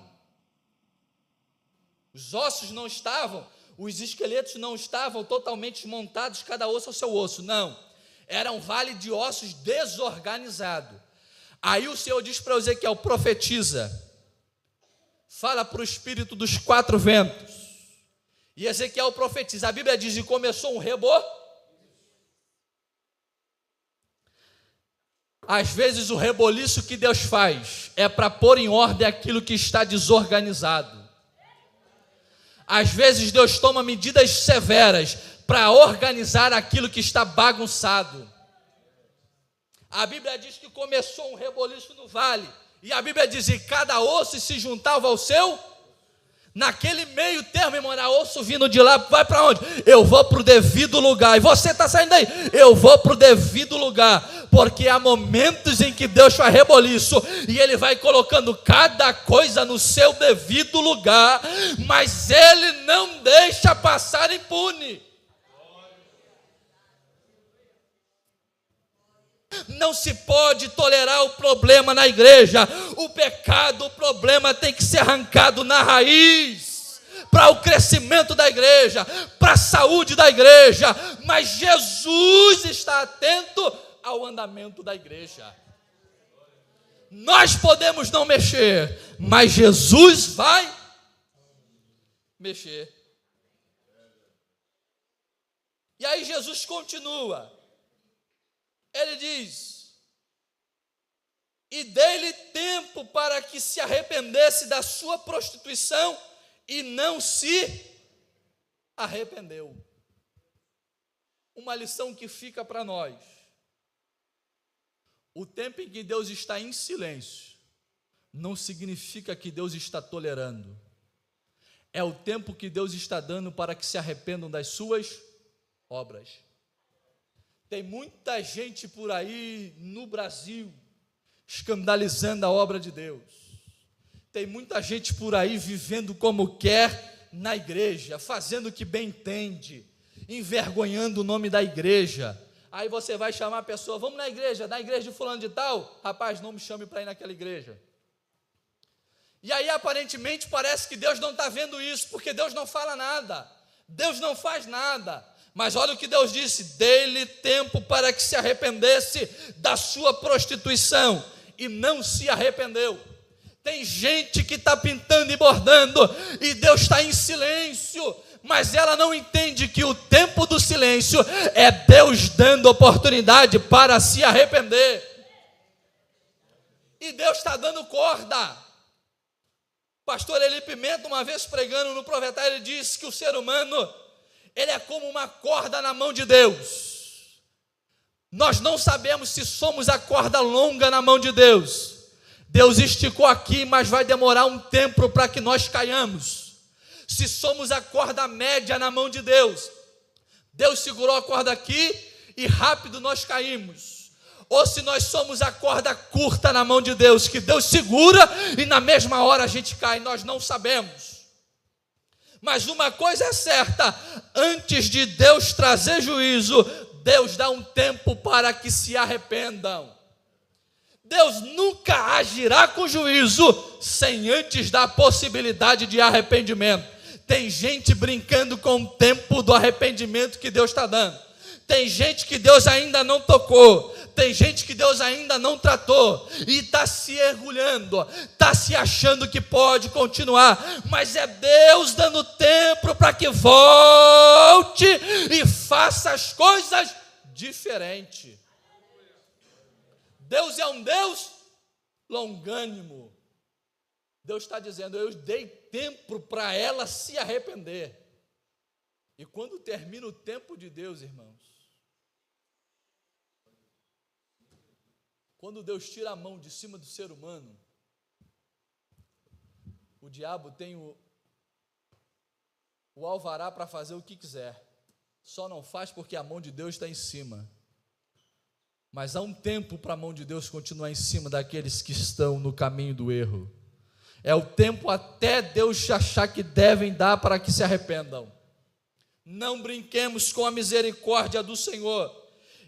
Os ossos não estavam, os esqueletos não estavam totalmente montados, cada osso ao seu osso, não. Era um vale de ossos desorganizado. Aí o Senhor diz para Ezequiel, profetiza, fala para o espírito dos quatro ventos. E Ezequiel profetiza, a Bíblia diz, e começou um rebor. Às vezes o reboliço que Deus faz é para pôr em ordem aquilo que está desorganizado. Às vezes Deus toma medidas severas para organizar aquilo que está bagunçado. A Bíblia diz que começou um reboliço no vale. E a Bíblia diz, e cada osso se juntava ao seu. Naquele meio termo, irmão, era osso vindo de lá, vai para onde? Eu vou para o devido lugar. E você está saindo daí? Eu vou para o devido lugar. Porque há momentos em que Deus faz reboliço e Ele vai colocando cada coisa no seu devido lugar, mas Ele não deixa passar impune. Não se pode tolerar o problema na igreja. O pecado, o problema tem que ser arrancado na raiz, para o crescimento da igreja, para a saúde da igreja. Mas Jesus está atento ao andamento da igreja. Nós podemos não mexer, mas Jesus vai mexer. E aí Jesus continua. Ele diz, e dei-lhe tempo para que se arrependesse da sua prostituição, e não se arrependeu. uma lição que fica para nós. O tempo em que Deus está em silêncio não significa que Deus está tolerando. É o tempo que Deus está dando para que se arrependam das suas obras. Tem muita gente por aí no Brasil escandalizando a obra de Deus. Tem muita gente por aí vivendo como quer na igreja, fazendo o que bem entende, envergonhando o nome da igreja. Aí você vai chamar a pessoa, vamos na igreja de fulano de tal? Rapaz, não me chame para ir naquela igreja. E aí aparentemente parece que Deus não está vendo isso, porque Deus não fala nada, Deus não faz nada. Mas olha o que Deus disse: dê-lhe tempo para que se arrependesse da sua prostituição, e não se arrependeu. Tem gente que está pintando e bordando, e Deus está em silêncio, mas ela não entende que o tempo do silêncio é Deus dando oportunidade para se arrepender. E Deus está dando corda. Pastor Eli Pimenta, uma vez pregando no Profetário, ele disse que o ser humano, ele é como uma corda na mão de Deus. Nós não sabemos se somos a corda longa na mão de Deus. Deus esticou aqui, mas vai demorar um tempo para que nós caiamos. Se somos a corda média na mão de Deus, Deus segurou a corda aqui e rápido nós caímos. Ou se nós somos a corda curta na mão de Deus, que Deus segura e na mesma hora a gente cai, nós não sabemos. Mas uma coisa é certa: antes de Deus trazer juízo, Deus dá um tempo para que se arrependam. Deus nunca agirá com juízo sem antes dar a possibilidade de arrependimento. Tem gente brincando com o tempo do arrependimento que Deus está dando. Tem gente que Deus ainda não tocou. Tem gente que Deus ainda não tratou e está se orgulhando, está se achando que pode continuar, mas é Deus dando tempo para que volte e faça as coisas diferentes. Deus é um Deus longânimo. Deus está dizendo: eu dei tempo para ela se arrepender. E quando termina o tempo de Deus, irmãos, quando Deus tira a mão de cima do ser humano, o diabo tem o alvará para fazer o que quiser. Só não faz porque a mão de Deus está em cima. Mas há um tempo para a mão de Deus continuar em cima daqueles que estão no caminho do erro. É o tempo até Deus achar que devem dar para que se arrependam. Não brinquemos com a misericórdia do Senhor.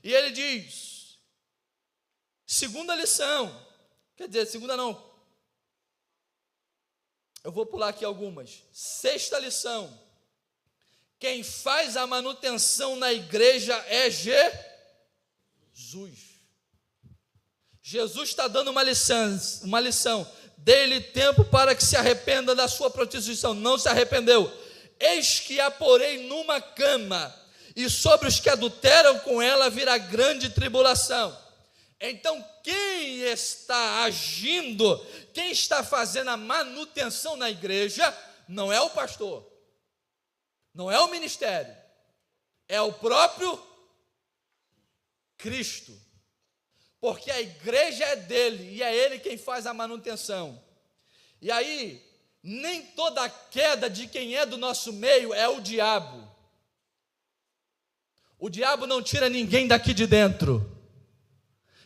E ele diz, segunda lição, quer dizer, segunda não, eu vou pular aqui algumas. Sexta lição: quem faz a manutenção na igreja é Jesus. Jesus está dando uma lição. Dê-lhe tempo para que se arrependa da sua prostituição. Não se arrependeu. Eis que a porei numa cama, e sobre os que adulteram com ela virá grande tribulação. Então, quem está agindo, quem está fazendo a manutenção na igreja, não é o pastor, não é o ministério, é o próprio Cristo. Porque a igreja é dele, e é ele quem faz a manutenção. E aí, nem toda queda de quem é do nosso meio é o diabo. O diabo não tira ninguém daqui de dentro.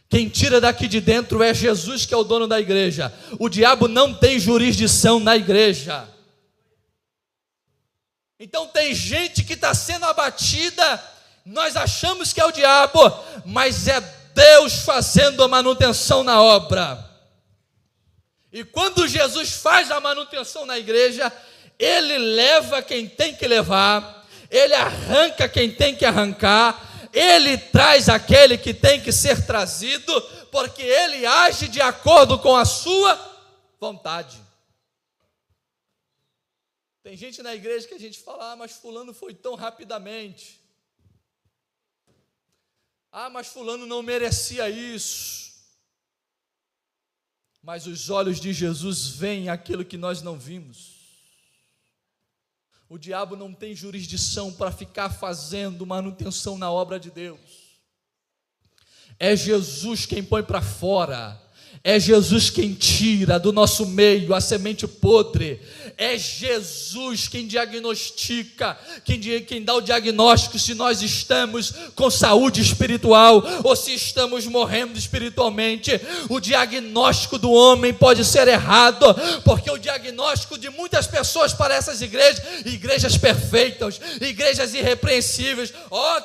Quem tira daqui de dentro é Jesus, que é o dono da igreja. O diabo não tem jurisdição na igreja. Então tem gente que está sendo abatida, nós achamos que é o diabo, mas é Deus fazendo a manutenção na obra. E quando Jesus faz a manutenção na igreja, ele leva quem tem que levar, ele arranca quem tem que arrancar, ele traz aquele que tem que ser trazido, porque ele age de acordo com a sua vontade. Tem gente na igreja que a gente fala: mas fulano foi tão rapidamente. Mas fulano não merecia isso. Mas os olhos de Jesus veem aquilo que nós não vimos. O diabo não tem jurisdição para ficar fazendo manutenção na obra de Deus. É Jesus quem põe para fora. É Jesus quem tira do nosso meio a semente podre. É Jesus quem diagnostica, quem dá o diagnóstico se nós estamos com saúde espiritual ou se estamos morrendo espiritualmente. O diagnóstico do homem pode ser errado, porque o diagnóstico de muitas pessoas para essas igrejas perfeitas, igrejas irrepreensíveis.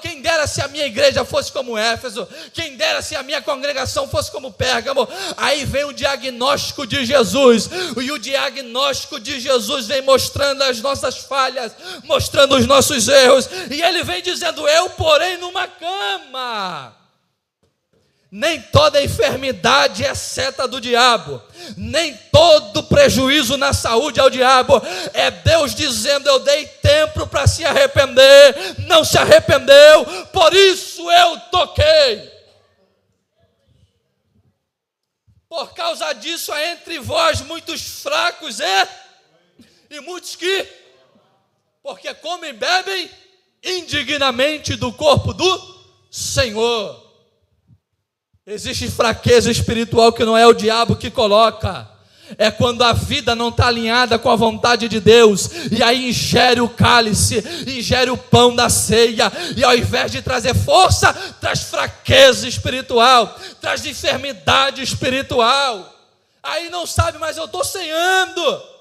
Quem dera se a minha igreja fosse como Éfeso, quem dera se a minha congregação fosse como Pérgamo. Aí vem o diagnóstico de Jesus, e o diagnóstico de Jesus vem mostrando as nossas falhas, mostrando os nossos erros, e ele vem dizendo: eu porém numa cama. Nem toda enfermidade é seta do diabo, nem todo prejuízo na saúde é o diabo. É Deus dizendo: eu dei tempo para se arrepender, não se arrependeu, por isso eu toquei. Por causa disso há entre vós muitos fracos e muitos que, porque comem e bebem indignamente do corpo do Senhor. Existe fraqueza espiritual que não é o diabo que coloca. É quando a vida não está alinhada com a vontade de Deus, e aí ingere o cálice, ingere o pão da ceia, e ao invés de trazer força, traz fraqueza espiritual, traz enfermidade espiritual. Aí não sabe, mas eu estou ceando.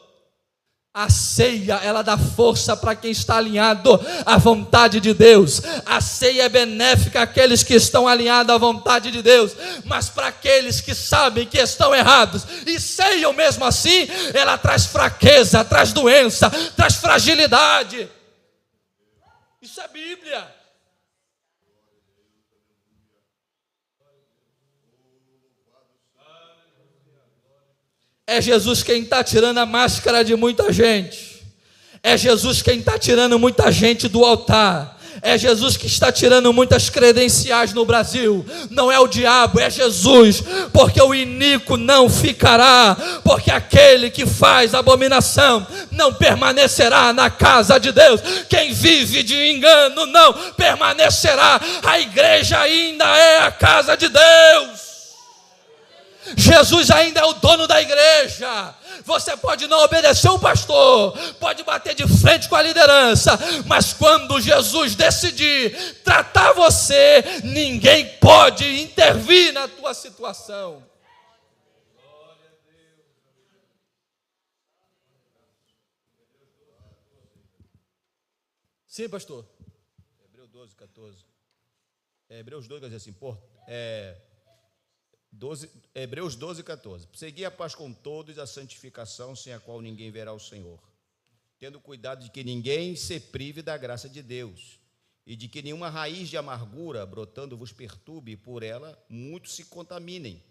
A ceia, ela dá força para quem está alinhado à vontade de Deus. A ceia é benéfica àqueles que estão alinhados à vontade de Deus, mas para aqueles que sabem que estão errados e ceiam mesmo assim, ela traz fraqueza, traz doença, traz fragilidade. Isso é Bíblia. É Jesus quem está tirando a máscara de muita gente. É Jesus quem está tirando muita gente do altar. É Jesus que está tirando muitas credenciais no Brasil. Não é o diabo, é Jesus. Porque o iníquo não ficará, porque aquele que faz abominação não permanecerá na casa de Deus. Quem vive de engano não permanecerá. A igreja ainda é a casa de Deus. Jesus ainda é o dono da igreja. Você pode não obedecer o pastor, pode bater de frente com a liderança, mas quando Jesus decidir tratar você, ninguém pode intervir na tua situação. Sim, pastor. Hebreus 12, 14. Hebreus 2 vai dizer assim, Hebreus 12, 14. Segui a paz com todos, a santificação, sem a qual ninguém verá o Senhor, tendo cuidado de que ninguém se prive da graça de Deus, e de que nenhuma raiz de amargura brotando vos perturbe, e por ela muitos se contaminem,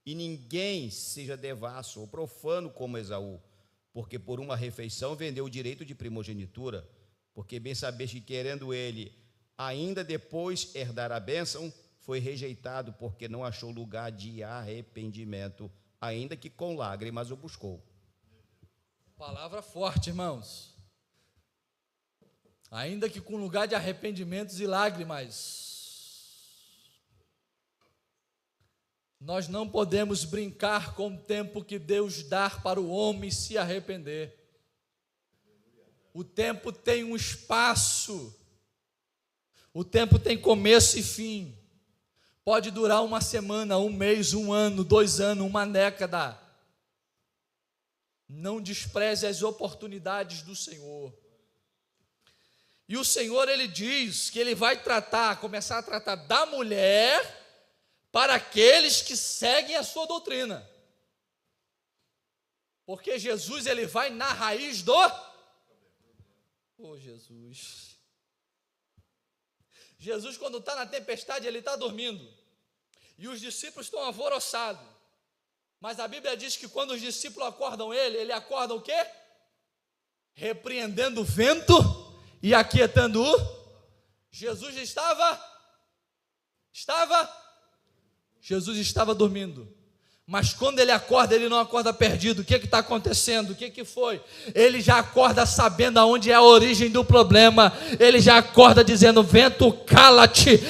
e ninguém seja devasso ou profano como Esaú, porque por uma refeição vendeu o direito de primogenitura, porque bem sabes que, querendo ele ainda depois herdar a bênção, foi rejeitado, porque não achou lugar de arrependimento, ainda que com lágrimas o buscou. Palavra forte, irmãos. Ainda que com lugar de arrependimentos e lágrimas. Nós não podemos brincar com o tempo que Deus dá para o homem se arrepender. O tempo tem um espaço. O tempo tem começo e fim. Pode durar uma semana, um mês, um ano, 2 anos, uma década. Não despreze as oportunidades do Senhor. E o Senhor, Ele diz que Ele vai começar a tratar da mulher para aqueles que seguem a sua doutrina. Porque Jesus, Ele vai na raiz do... Jesus... Jesus, quando está na tempestade, ele está dormindo. E os discípulos estão alvoroçados. Mas a Bíblia diz que quando os discípulos acordam ele acorda o quê? Repreendendo o vento e aquietando o... Jesus Jesus estava dormindo. Mas quando ele acorda, ele não acorda perdido. O que está acontecendo? O que foi? Ele já acorda sabendo aonde é a origem do problema. Ele já acorda dizendo: vento, cala-te,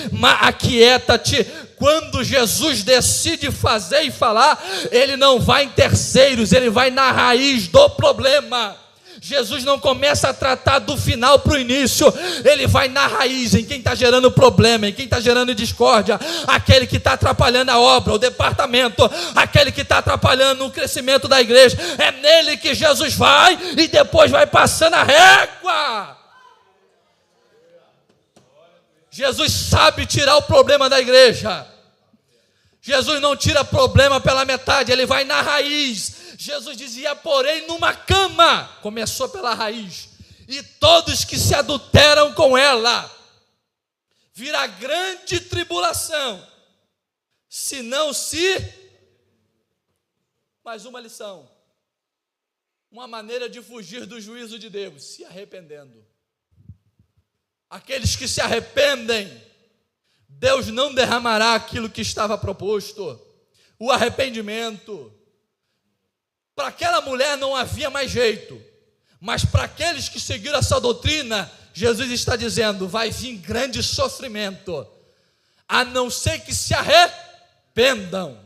aquieta-te. Quando Jesus decide fazer e falar, ele não vai em terceiros, ele vai na raiz do problema. Jesus não começa a tratar do final para o início, ele vai na raiz, em quem está gerando problema, em quem está gerando discórdia, aquele que está atrapalhando a obra, o departamento, aquele que está atrapalhando o crescimento da igreja. É nele que Jesus vai e depois vai passando a régua. Jesus sabe tirar o problema da igreja. Jesus não tira problema pela metade, ele vai na raiz. Jesus dizia: porém numa cama, começou pela raiz, e todos que se adulteram com ela, virá grande tribulação, se não se... Mais uma lição, uma maneira de fugir do juízo de Deus: se arrependendo. Aqueles que se arrependem, Deus não derramará aquilo que estava proposto, o arrependimento. Para aquela mulher não havia mais jeito, mas para aqueles que seguiram essa doutrina, Jesus está dizendo: vai vir grande sofrimento, a não ser que se arrependam.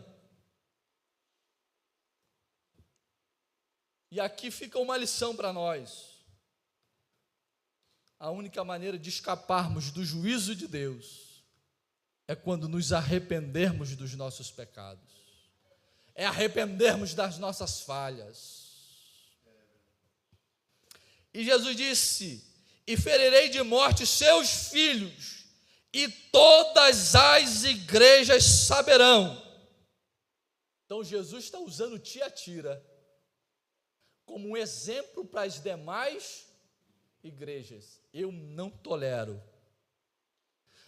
E aqui fica uma lição para nós: a única maneira de escaparmos do juízo de Deus é quando nos arrependermos dos nossos pecados, é arrependermos das nossas falhas. E Jesus disse: e ferirei de morte seus filhos, e todas as igrejas saberão. Então Jesus está usando Tiatira como um exemplo para as demais igrejas. Eu não tolero.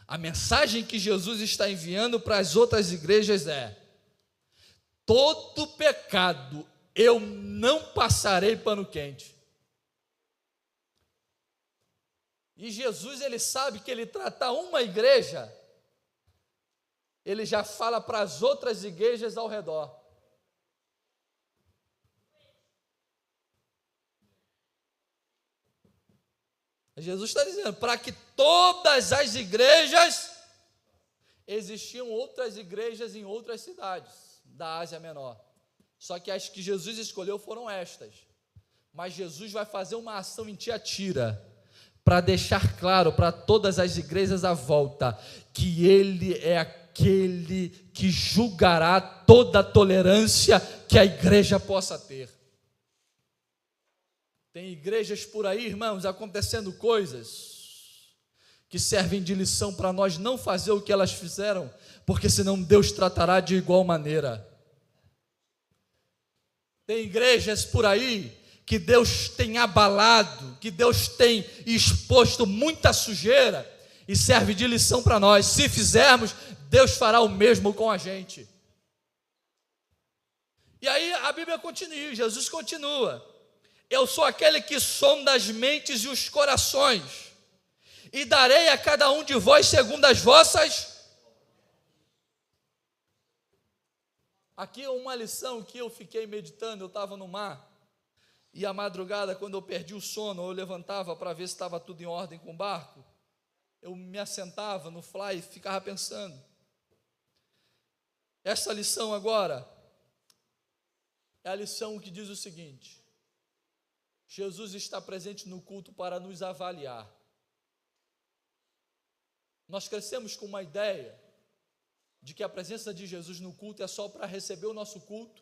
A mensagem que Jesus está enviando para as outras igrejas é: todo pecado eu não passarei pano quente. E Jesus, ele sabe que ele trata uma igreja, ele já fala para as outras igrejas ao redor. Jesus está dizendo, para que todas as igrejas, existiam outras igrejas em outras cidades da Ásia Menor, só que as que Jesus escolheu foram estas. Mas Jesus vai fazer uma ação em Tiatira, para deixar claro para todas as igrejas à volta, que ele é aquele que julgará toda a tolerância que a igreja possa ter. Tem igrejas por aí, irmãos, acontecendo coisas que servem de lição para nós não fazer o que elas fizeram, porque senão Deus tratará de igual maneira. Tem igrejas por aí que Deus tem abalado, que Deus tem exposto muita sujeira, e serve de lição para nós. Se fizermos, Deus fará o mesmo com a gente. E aí a Bíblia continua, Jesus continua: eu sou aquele que sonda as mentes e os corações, e darei a cada um de vós segundo as vossas... Aqui uma lição que eu fiquei meditando. Eu estava no mar, e à madrugada, quando eu perdi o sono, eu levantava para ver se estava tudo em ordem com o barco. Eu me assentava no fly e ficava pensando. Essa lição agora é a lição que diz o seguinte: Jesus está presente no culto para nos avaliar. Nós crescemos com uma ideia de que a presença de Jesus no culto é só para receber o nosso culto,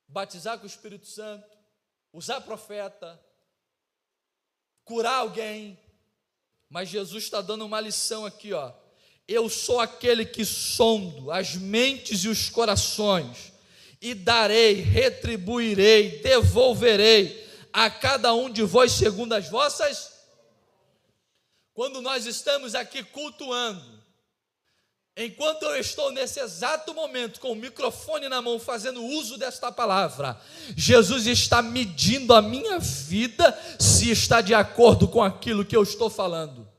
batizar com o Espírito Santo, usar profeta, curar alguém. Mas Jesus está dando uma lição aqui, ó. Eu sou aquele que sondo as mentes e os corações, e darei, retribuirei, devolverei a cada um de vós segundo as vossas... Quando nós estamos aqui cultuando, enquanto eu estou nesse exato momento com o microfone na mão fazendo uso desta palavra, Jesus está medindo a minha vida se está de acordo com aquilo que eu estou falando.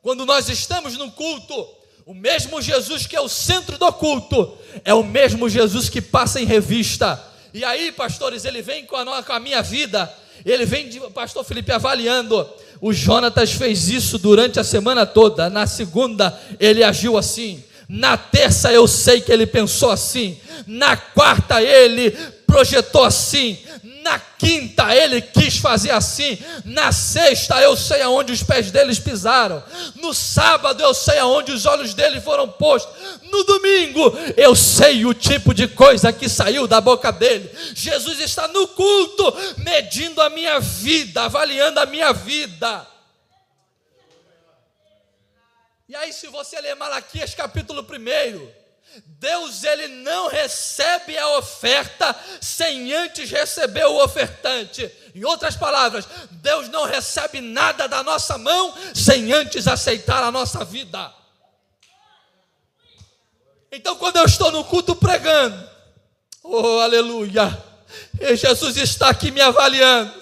Quando nós estamos no culto, O mesmo Jesus que é o centro do culto é o mesmo Jesus que passa em revista. E aí, pastores, ele vem com a minha vida, ele vem, pastor Felipe, avaliando. O Jonatas fez isso durante a semana toda. Na segunda ele agiu assim, na terça eu sei que ele pensou assim, na quarta ele projetou assim, na quinta ele quis fazer assim, na sexta eu sei aonde os pés deles pisaram, no sábado eu sei aonde os olhos dele foram postos, no domingo eu sei o tipo de coisa que saiu da boca dele. Jesus está no culto, medindo a minha vida, avaliando a minha vida. E aí, se você ler Malaquias capítulo 1, Deus, ele não recebe a oferta sem antes receber o ofertante. Em outras palavras, Deus não recebe nada da nossa mão sem antes aceitar a nossa vida. Então, quando eu estou no culto pregando, oh, aleluia, Jesus está aqui me avaliando.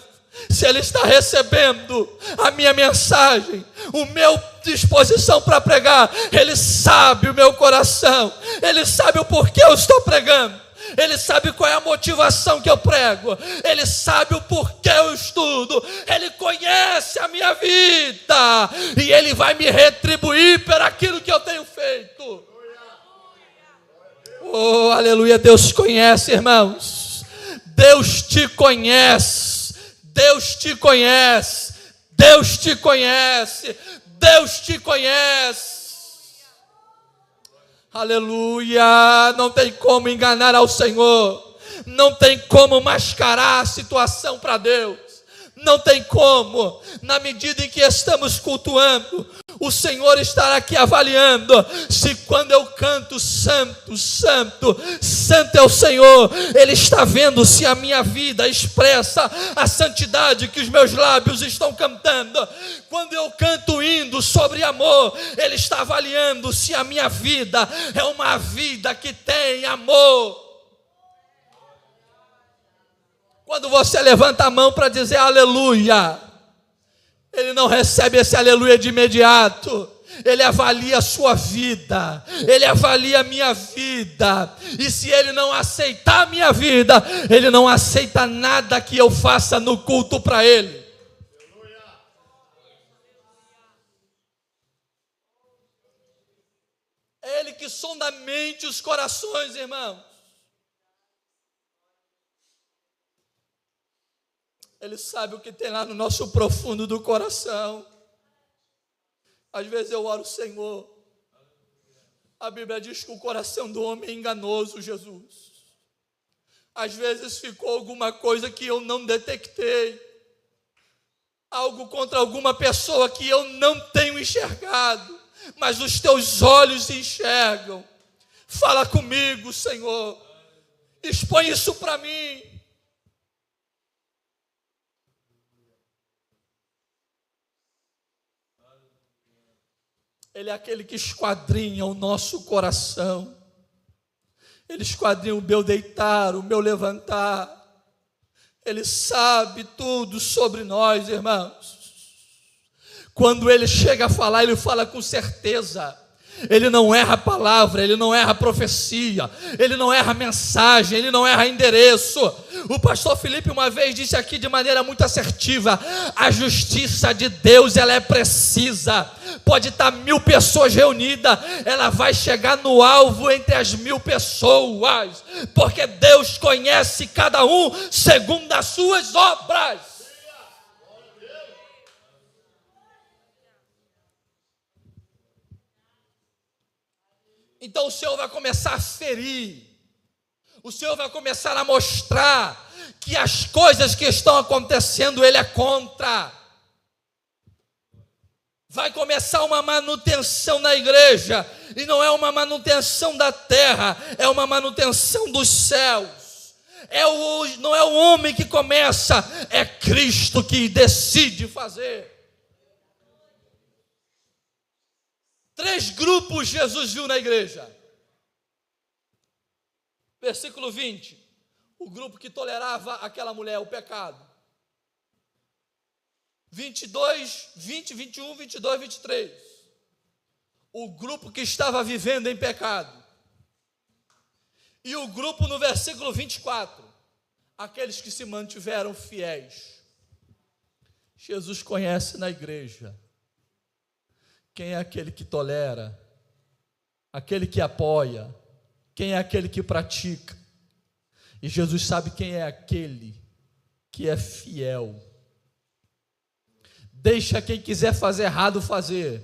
Se ele está recebendo a minha mensagem, o meu disposição para pregar, ele sabe o meu coração, ele sabe o porquê eu estou pregando, ele sabe qual é a motivação que eu prego, ele sabe o porquê eu estudo, ele conhece a minha vida e ele vai me retribuir por aquilo que eu tenho feito. Oh, aleluia, Deus conhece, irmãos, Deus te conhece. Deus te conhece, Deus te conhece, Deus te conhece. Aleluia, não tem como enganar ao Senhor, não tem como mascarar a situação para Deus, não tem como. Na medida em que estamos cultuando, o Senhor estará aqui avaliando se quando eu canto santo, santo, santo é o Senhor, ele está vendo se a minha vida expressa a santidade que os meus lábios estão cantando. Quando eu canto hino sobre amor, ele está avaliando se a minha vida é uma vida que tem amor. Quando você levanta a mão para dizer aleluia, ele não recebe esse aleluia de imediato. Ele avalia a sua vida, ele avalia a minha vida. E se ele não aceitar a minha vida, ele não aceita nada que eu faça no culto para ele. É ele que sonda a mente e os corações, irmãos. Ele sabe o que tem lá no nosso profundo do coração. Às vezes eu oro, Senhor, a Bíblia diz que o coração do homem é enganoso, Jesus. Às vezes ficou alguma coisa que eu não detectei, algo contra alguma pessoa que eu não tenho enxergado, mas os teus olhos enxergam. Fala comigo, Senhor, expõe isso para mim. Ele é aquele que esquadrinha o nosso coração. Ele esquadrinha o meu deitar, o meu levantar. Ele sabe tudo sobre nós, irmãos. Quando ele chega a falar, ele fala com certeza. Ele não erra a palavra, ele não erra a profecia, ele não erra a mensagem, ele não erra endereço. O pastor Felipe uma vez disse aqui de maneira muito assertiva: a justiça de Deus, ela é precisa. Pode estar 1000 pessoas reunidas, ela vai chegar no alvo entre as 1000 pessoas, porque Deus conhece cada um segundo as suas obras. Então o Senhor vai começar a ferir, o Senhor vai começar a mostrar que as coisas que estão acontecendo, Ele é contra. Vai começar uma manutenção na igreja, e não é uma manutenção da terra, é uma manutenção dos céus. Não é o homem que começa, é Cristo que decide fazer. 3 grupos Jesus viu na igreja. Versículo 20. O grupo que tolerava aquela mulher, o pecado. 22, 20, 21, 22, 23. o grupo que estava vivendo em pecado. E o grupo no versículo 24, aqueles que se mantiveram fiéis. Jesus conhece na igreja quem é aquele que tolera, aquele que apoia, quem é aquele que pratica. E Jesus sabe quem é aquele que é fiel. Deixa quem quiser fazer errado fazer.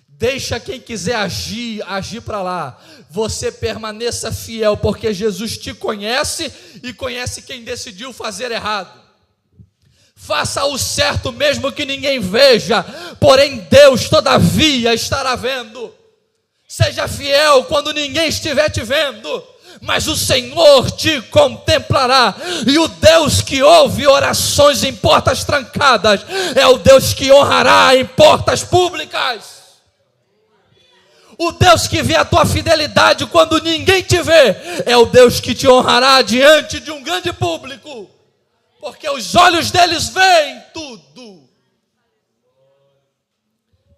Deixa quem quiser agir para lá. Você permaneça fiel, porque Jesus te conhece e conhece quem decidiu fazer errado. Faça o certo mesmo que ninguém veja, porém Deus todavia estará vendo. Seja fiel quando ninguém estiver te vendo, mas o Senhor te contemplará. E o Deus que ouve orações em portas trancadas é o Deus que honrará em portas públicas. O Deus que vê a tua fidelidade quando ninguém te vê é o Deus que te honrará diante de um grande público, porque os olhos deles veem tudo.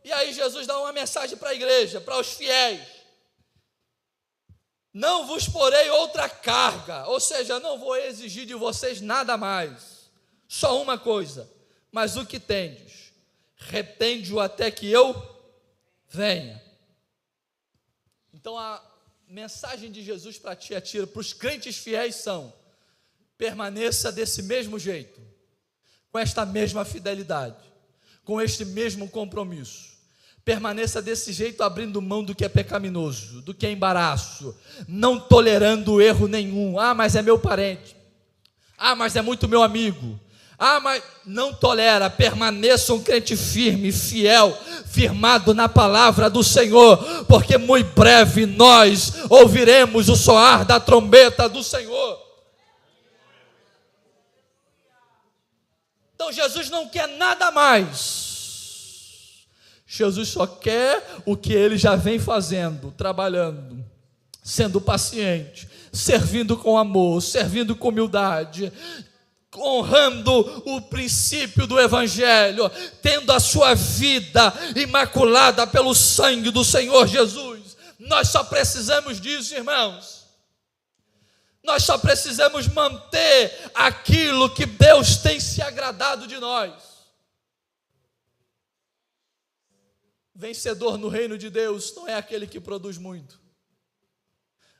E aí Jesus dá uma mensagem para a igreja, para os fiéis: não vos porei outra carga, ou seja, não vou exigir de vocês nada mais, só uma coisa: mas o que tendes, retende-o até que eu venha. Então a mensagem de Jesus para ti, para os crentes fiéis são: permaneça desse mesmo jeito, com esta mesma fidelidade, com este mesmo compromisso. Permaneça desse jeito, abrindo mão do que é pecaminoso, do que é embaraço, não tolerando erro nenhum. Ah, mas é meu parente. Ah, mas é muito meu amigo. Ah, mas não tolera. Permaneça um crente firme, fiel, firmado na palavra do Senhor, porque muito breve nós ouviremos o soar da trombeta do Senhor. Então Jesus não quer nada mais. Jesus só quer o que ele já vem fazendo, trabalhando, sendo paciente, servindo com amor, servindo com humildade, honrando o princípio do Evangelho, tendo a sua vida imaculada pelo sangue do Senhor Jesus. Nós só precisamos disso, irmãos. Nós só precisamos manter aquilo que Deus tem se agradado de nós. Vencedor no reino de Deus não é aquele que produz muito.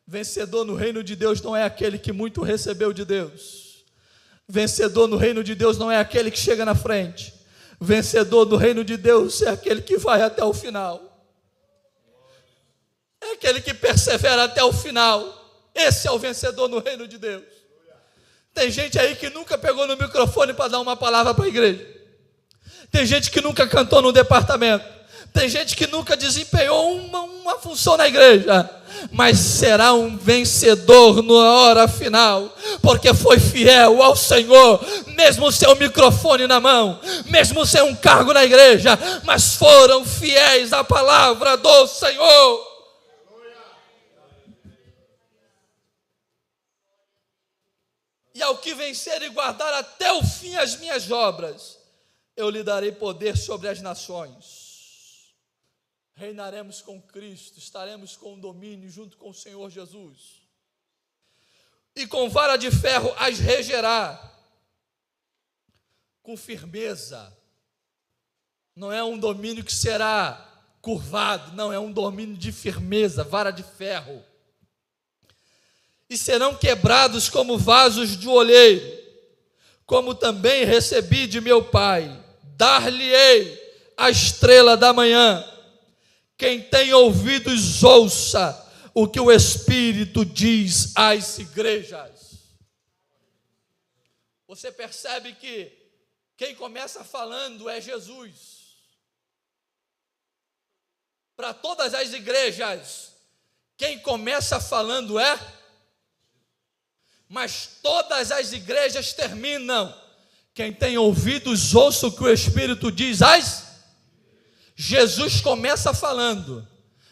Vencedor no reino de Deus não é aquele que muito recebeu de Deus. Vencedor no reino de Deus não é aquele que chega na frente. Vencedor no reino de Deus é aquele que vai até o final. É aquele que persevera até o final. Esse é o vencedor no reino de Deus. Tem gente aí que nunca pegou no microfone para dar uma palavra para a igreja. Tem gente que nunca cantou no departamento. Tem gente que nunca desempenhou uma função na igreja, mas será um vencedor na hora final, porque foi fiel ao Senhor, mesmo sem o microfone na mão, mesmo sem um cargo na igreja, mas foram fiéis à palavra do Senhor. E ao que vencer e guardar até o fim as minhas obras, eu lhe darei poder sobre as nações. Reinaremos com Cristo, estaremos com o domínio junto com o Senhor Jesus. E com vara de ferro as regerá, com firmeza. Não é um domínio que será curvado, não, é um domínio de firmeza, vara de ferro. E serão quebrados como vasos de olheiro, como também recebi de meu Pai. Dar-lhe-ei a estrela da manhã. Quem tem ouvidos, ouça o que o Espírito diz às igrejas. Você percebe que quem começa falando é Jesus. Para todas as igrejas, quem começa falando é, mas todas as igrejas terminam. Quem tem ouvidos, ouça o que o Espírito diz às. Jesus começa falando,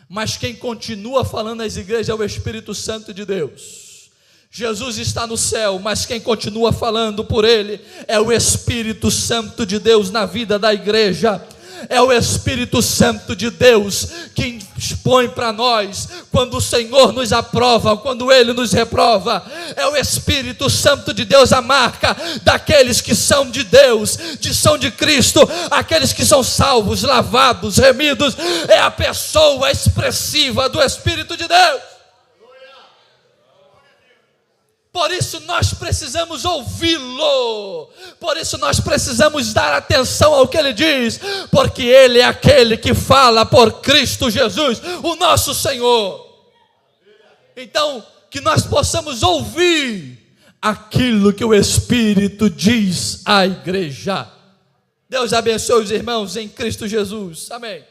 mas quem continua falando às igrejas é o Espírito Santo de Deus. Jesus está no céu, mas quem continua falando por ele é o Espírito Santo de Deus na vida da igreja. É o Espírito Santo de Deus que expõe para nós quando o Senhor nos aprova, quando Ele nos reprova. É o Espírito Santo de Deus a marca daqueles que são de Deus, que são de Cristo, aqueles que são salvos, lavados, remidos. É a pessoa expressiva do Espírito de Deus. Por isso nós precisamos ouvi-lo, por isso nós precisamos dar atenção ao que ele diz, porque ele é aquele que fala por Cristo Jesus, o nosso Senhor. Então, que nós possamos ouvir aquilo que o Espírito diz à igreja. Deus abençoe os irmãos em Cristo Jesus. Amém.